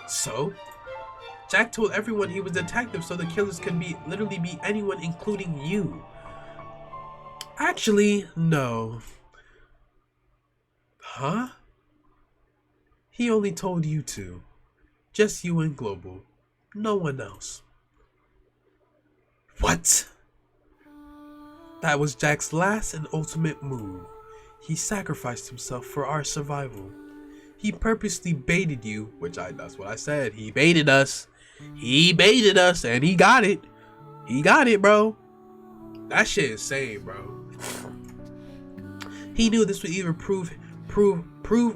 So, Jack told everyone he was a detective so the killers could literally be anyone, including you. Actually, no. Huh? He only told you 2. Just you and Global. No one else. What? That was Jack's last and ultimate move. He sacrificed himself for our survival. He purposely baited you, that's what I said. He baited us. He baited us and he got it. He got it, bro. That shit is insane, bro. He knew this would either prove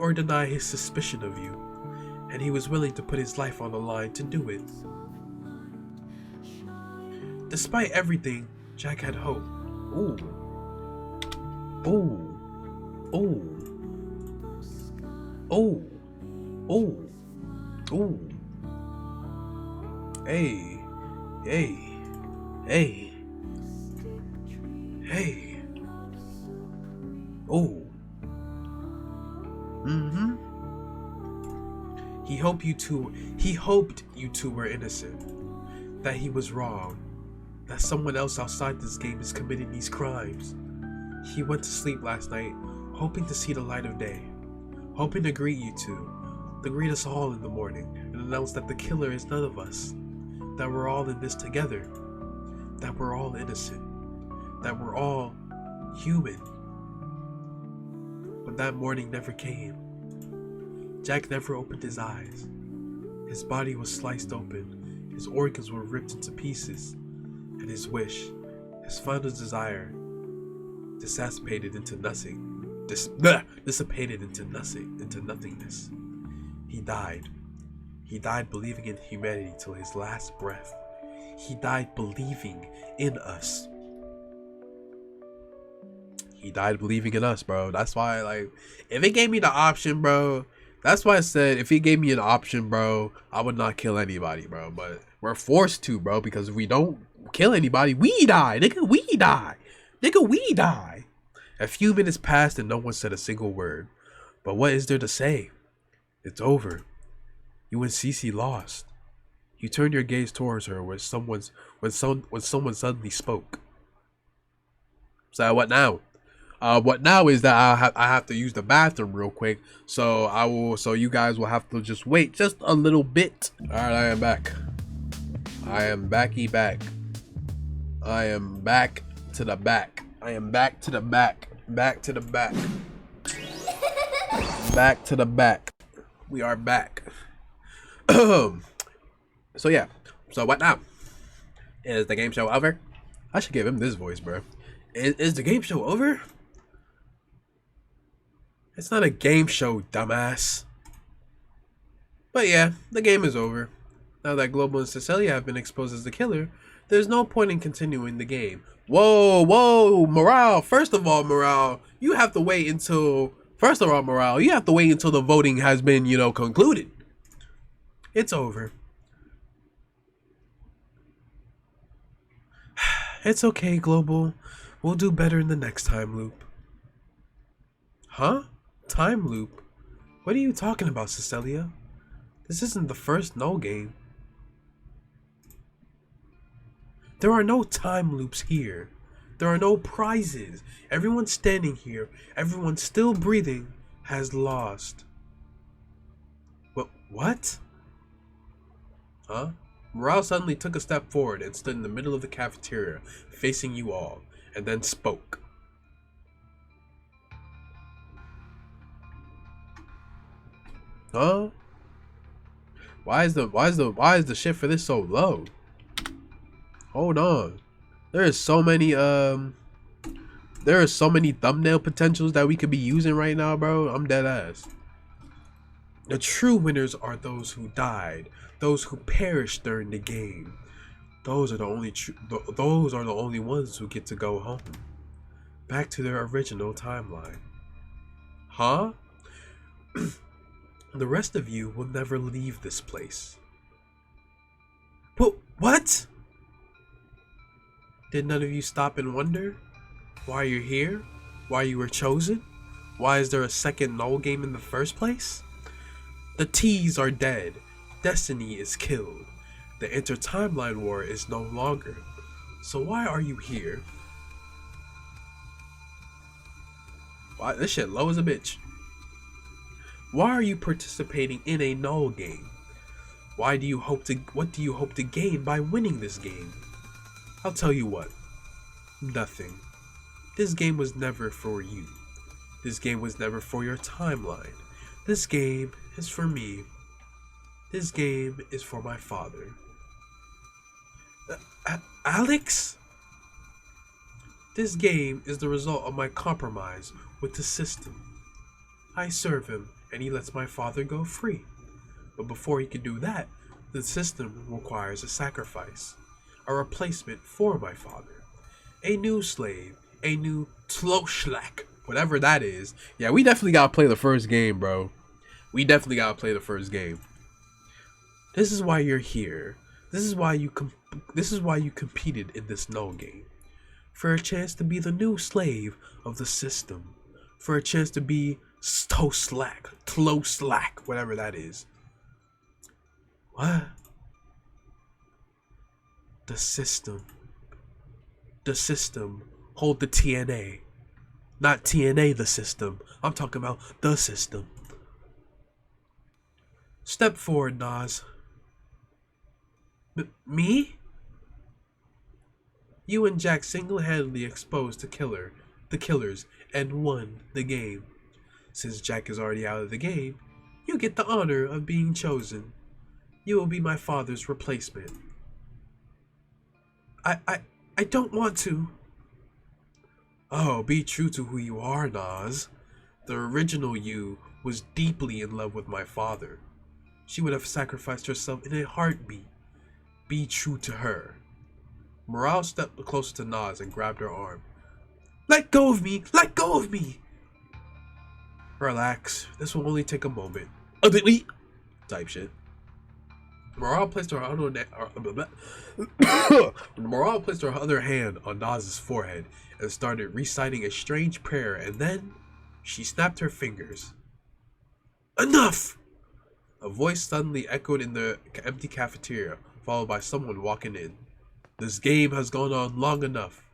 or deny his suspicion of you, and he was willing to put his life on the line to do it. Despite everything, Jack had hope. Ooh. Ooh. Ooh. Ooh. Ooh. Ooh. Hey. Hey. Hey. Hey. Ooh. Mm-hmm. He hoped you two were innocent. That he was wrong. That someone else outside this game is committing these crimes. He went to sleep last night, hoping to see the light of day. Hoping to greet you two. To greet us all in the morning. And announce that the killer is none of us. That we're all in this together. That we're all innocent. That we're all human. But that morning never came. Jack never opened his eyes. His body was sliced open, his organs were ripped into pieces, and his wish, his final desire, dissipated into nothing. Dissipated into nothingness. He died. He died believing in humanity till his last breath. He died believing in us. He died believing in us, bro. That's why, like, if it gave me the option, bro, that's why I said if he gave me an option, bro, I would not kill anybody, bro. But we're forced to, bro, because if we don't kill anybody, we die. Nigga, we die. Nigga, we die. A few minutes passed and no one said a single word. But what is there to say? It's over. You and Cece lost. You turned your gaze towards her when someone suddenly spoke. So what now? What now is that I have to use the bathroom real quick, so you guys will have to just wait just a little bit. All right, I am back. I am backy back. I am back to the back. I am back to the back. Back to the back. Back to the back. We are back. So yeah. So what now? Is the game show over? I should give him this voice, bro. Is the game show over? It's not a game show, dumbass. But yeah, the game is over. Now that Global and Cecilia have been exposed as the killer, there's no point in continuing the game. Whoa, Morale. First of all, Morale, you have to wait until the voting has been, concluded. It's over. It's okay, Global. We'll do better in the next time loop. Huh? Time loop? What are you talking about, Cecilia? This isn't the first Null game. There are no time loops here. There are no prizes. Everyone standing here, everyone still breathing, has lost. What? Huh? Morale suddenly took a step forward and stood in the middle of the cafeteria, facing you all, and then spoke. Huh? Why is the shit for this so low? Hold on. There are so many thumbnail potentials that we could be using right now, bro. I'm dead ass. The true winners are those who died, those who perished during the game. Those are the only ones who get to go home, back to their original timeline. Huh? The rest of you will never leave this place. But what? Did none of you stop and wonder why you're here? Why you were chosen? Why is there a second Null game in the first place? The T's are dead. Destiny is killed. The inter-timeline war is no longer. So why are you here? Why this shit low as a bitch? Why are you participating in a Null game? What do you hope to gain by winning this game? I'll tell you what. Nothing. This game was never for you. This game was never for your timeline. This game is for me. This game is for my father. Alex? This game is the result of my compromise with the system. I serve him, and he lets my father go free. But before he can do that, the system requires a sacrifice. A replacement for my father. A new slave. A new Tloschlak. Whatever that is. Yeah, we definitely gotta play the first game, bro. We definitely gotta play the first game. This is why you're here. This is why you competed in this Null game. For a chance to be the new slave of the system. For a chance to be Tloschlak, whatever that is. What? The system. The system. Hold the TNA. Not TNA the system. I'm talking about the system. Step forward, Nas. Me? You and Jack single-handedly exposed the killers, and won the game. Since Jack is already out of the game, you get the honor of being chosen. You will be my father's replacement. I don't want to. Oh, be true to who you are, Nas. The original you was deeply in love with my father. She would have sacrificed herself in a heartbeat. Be true to her. Morale stepped closer to Nas and grabbed her arm. Let go of me! Let go of me! Relax. This will only take a moment. Type shit. Morale placed her other hand on Nas's forehead and started reciting a strange prayer, and then she snapped her fingers. Enough! A voice suddenly echoed in the empty cafeteria, followed by someone walking in. This game has gone on long enough.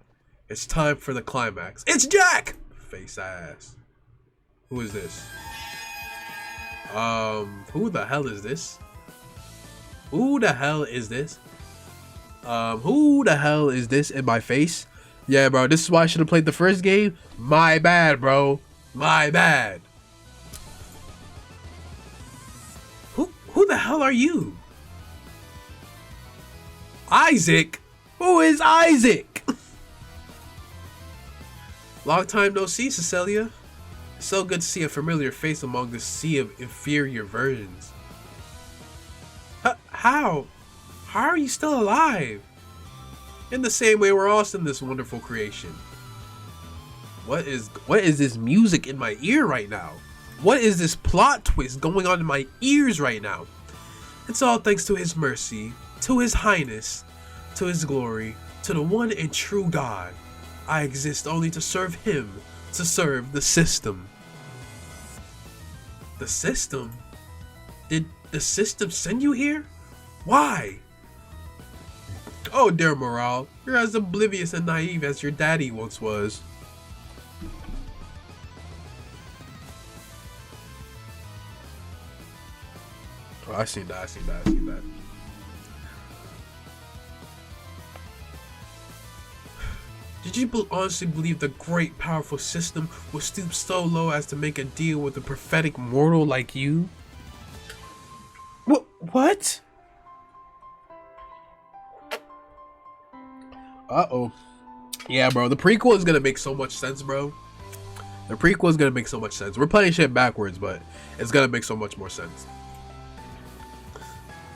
It's time for the climax. It's Jack! Face ass. Who is this? Who the hell is this? Who the hell is this? Who the hell is this in my face? Yeah, bro, this is why I should have played the first game. My bad, bro. My bad. Who the hell are you? Isaac? Who is Isaac? Long time no see, Cecilia. It's so good to see a familiar face among this sea of inferior versions. How? How are you still alive? In the same way we're all in this wonderful creation. What is this music in my ear right now? What is this plot twist going on in my ears right now? It's all thanks to his mercy, to his highness, to his glory, to the one and true God. I exist only to serve him, to serve the system. The system? Did the system send you here? Why? Oh dear Morale, you're as oblivious and naive as your daddy once was. Oh, I seen that. Did you honestly believe the great powerful system would stoop so low as to make a deal with a pathetic mortal like you? What? Uh-oh. Yeah, bro, the prequel is gonna make so much sense, bro. The prequel is gonna make so much sense. We're playing shit backwards, but it's gonna make so much more sense.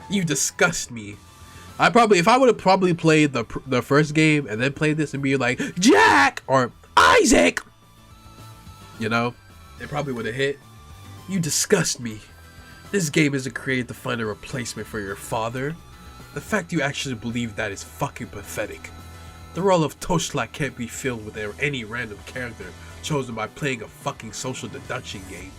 You disgust me. If I would have probably played the first game and then played this and be like, Jack or Isaac, you know, it probably would have hit. You disgust me. This game isn't created to find a replacement for your father. The fact you actually believe that is fucking pathetic. The role of Toshlak can't be filled with any random character chosen by playing a fucking social deduction game.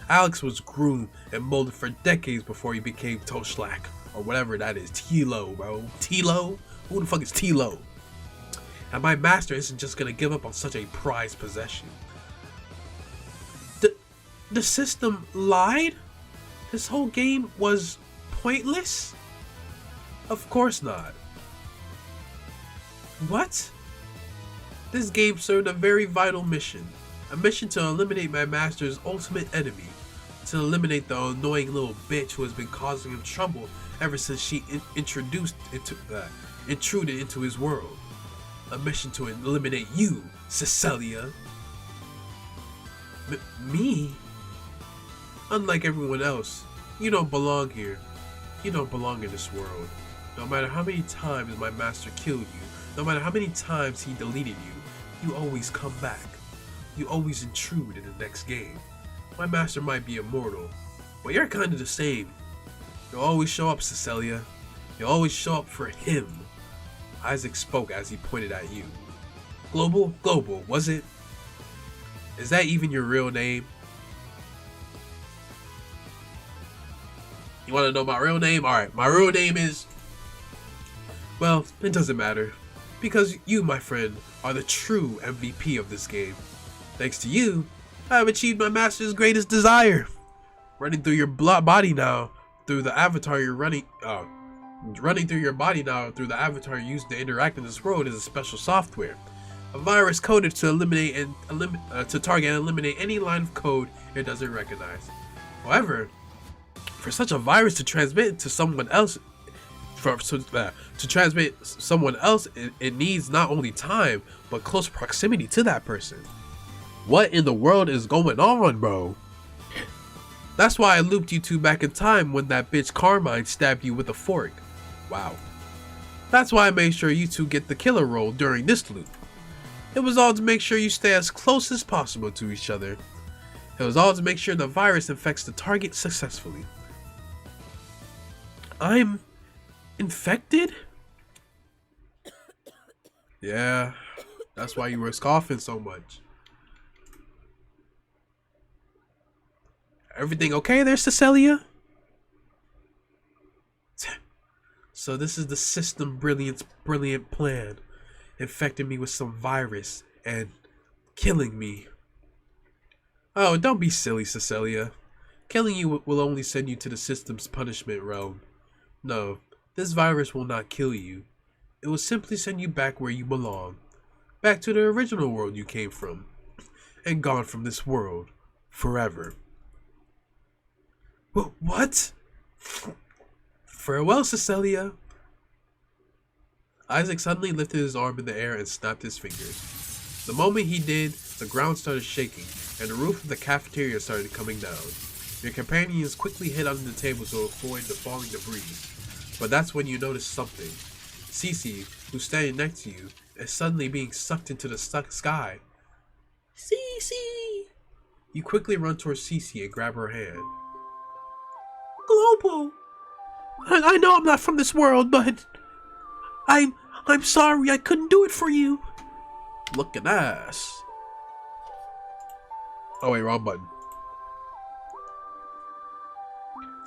Alex was groomed and molded for decades before he became Toshlak. Or whatever that is. Tilo, bro. Tilo? Who the fuck is Tilo? And my master isn't just gonna give up on such a prized possession. The system lied? This whole game was pointless? Of course not. What? This game served a very vital mission. A mission to eliminate my master's ultimate enemy. To eliminate the annoying little bitch who has been causing him trouble ever since she intruded into his world. A mission to eliminate you, Cecilia. Me? Unlike everyone else, you don't belong here. You don't belong in this world. No matter how many times my master killed you, no matter how many times he deleted you, you always come back. You always intrude in the next game. My master might be immortal, but you're kind of the same. You'll always show up, Cecilia. You'll always show up for him. Isaac spoke as he pointed at you. Global, was it? Is that even your real name? You want to know my real name? Alright, my real name is... Well, it doesn't matter. Because you, my friend, are the true MVP of this game. Thanks to you, I have achieved my master's greatest desire. Running through your body now, through the avatar you're running through your body now, through the avatar used to interact in this world is a special software. A virus coded to to target and eliminate any line of code it doesn't recognize. However, for such a virus to transmit to someone else, it needs not only time, but close proximity to that person. What in the world is going on, bro? That's why I looped you two back in time when that bitch Carmine stabbed you with a fork. Wow. That's why I made sure you two get the killer role during this loop. It was all to make sure you stay as close as possible to each other. It was all to make sure the virus infects the target successfully. I'm infected? Yeah, that's why you were coughing so much. Everything okay there, Cecilia? So this is the system brilliant plan. Infecting me with some virus and killing me. Oh, don't be silly, Cecilia. Killing you will only send you to the system's punishment realm. No, this virus will not kill you. It will simply send you back where you belong. Back to the original world you came from. And gone from this world. Forever. What? Farewell, Cecilia. Isaac suddenly lifted his arm in the air and snapped his fingers. The moment he did, the ground started shaking, and the roof of the cafeteria started coming down. Your companions quickly hid under the table to avoid the falling debris. But that's when you notice something. Cece, who's standing next to you, is suddenly being sucked into the sky. Cece! You quickly run towards Cece and grab her hand. Global! I know I'm not from this world, but I'm sorry I couldn't do it for you. Look at that. Oh wait, wrong button.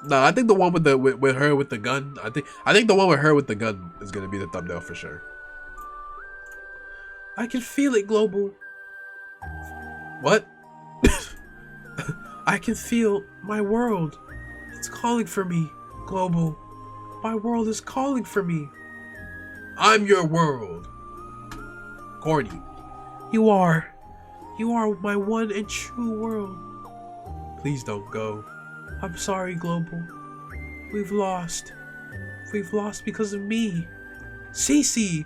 No, I think the one with the with her with the gun. I think the one with her with the gun is gonna be the thumbnail for sure. I can feel it, Global. What? I can feel my world. It's calling for me, Global. My world is calling for me. I'm your world. Corny. You are my one and true world. Please don't go. I'm sorry, Global. We've lost. We've lost because of me. Cece!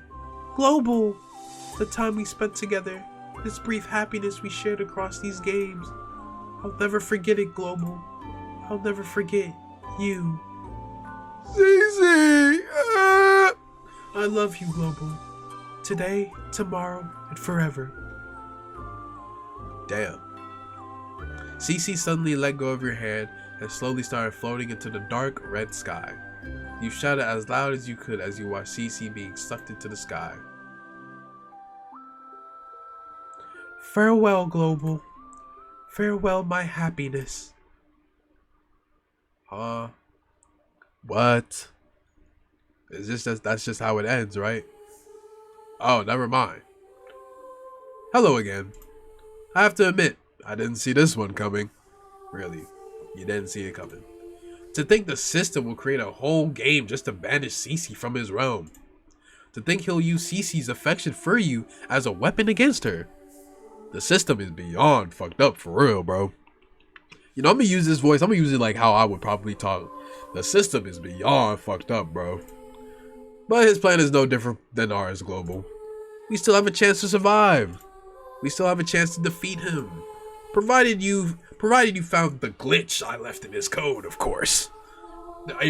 Global! The time we spent together. This brief happiness we shared across these games. I'll never forget it, Global. I'll never forget you. Cece! I love you, Global. Today, tomorrow, and forever. Damn. Cece suddenly let go of your hand and slowly started floating into the dark red sky. You shouted as loud as you could as you watched Cece being sucked into the sky. Farewell, Global. Farewell, my happiness. What? That's just how it ends, right? Oh, never mind. Hello again. I have to admit, I didn't see this one coming. Really, you didn't see it coming. To think the system will create a whole game just to banish Cece from his realm. To think he'll use Cece's affection for you as a weapon against her. The system is beyond fucked up for real, bro. You know, I'm gonna use this voice. I'm gonna use it like how I would probably talk. The system is beyond fucked up, bro. But his plan is no different than ours, Global. We still have a chance to survive. We still have a chance to defeat him. Provided you found the glitch I left in his code, of course. The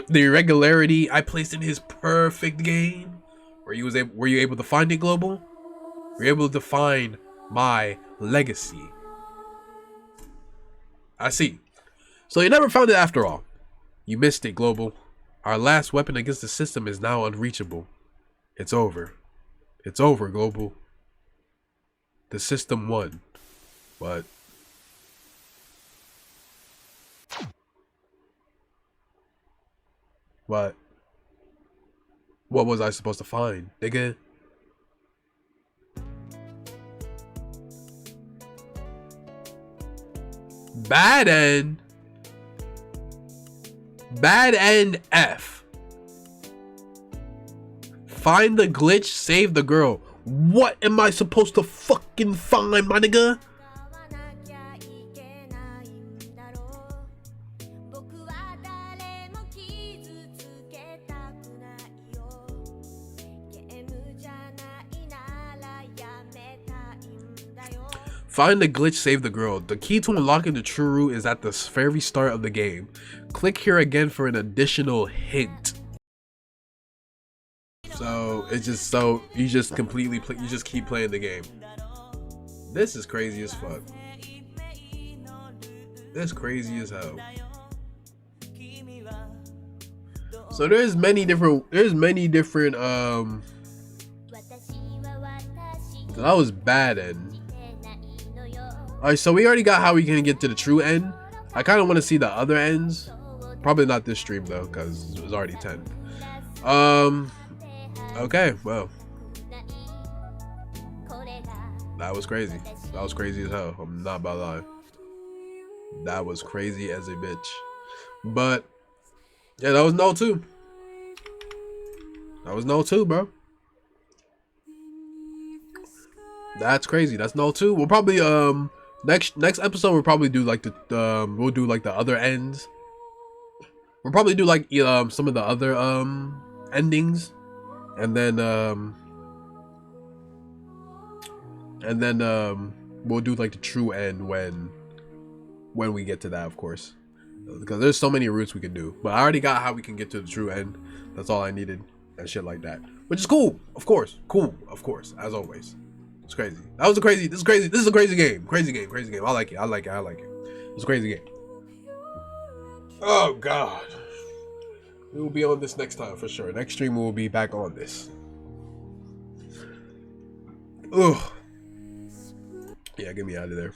irregularity I placed in his perfect game. Were you able to find it, Global? Were you able to find my legacy? I see. So you never found it after all. You missed it, Global. Our last weapon against the system is now unreachable. It's over. It's over, Global. The system won. But what was I supposed to find, nigga? Bad end F. Find the glitch, save the girl. What am I supposed to fucking find, my nigga? Find the glitch, save the girl. The key to unlocking the true root is at the very start of the game. Click here again for an additional hint. So it's just you just keep playing the game. This is crazy as fuck. That's crazy as hell. So there's many different that was bad end. Alright, so we already got how we can get to the true end. I kind of want to see the other ends. Probably not this stream though, because it was already 10. Okay, well. That was crazy. That was crazy as hell. I'm not about to lie. That was crazy as a bitch. But, yeah, that was Null 2. That was Null 2, bro. That's crazy. That's Null 2. We'll probably, next episode we'll probably do like we'll do like the other ends. We'll probably do like some of the other endings, and then we'll do like the true end when we get to that, of course. because there's so many routes we can do. But I already got how we can get to the true end. That's all I needed, and shit like that, which is cool, of course, as always. It's crazy. That was a crazy. This is crazy. This is a crazy game. Crazy game. I like it. It's a crazy game. Oh God. We will be on this next time for sure. Next stream we will be back on this. Ugh. Yeah, get me out of there.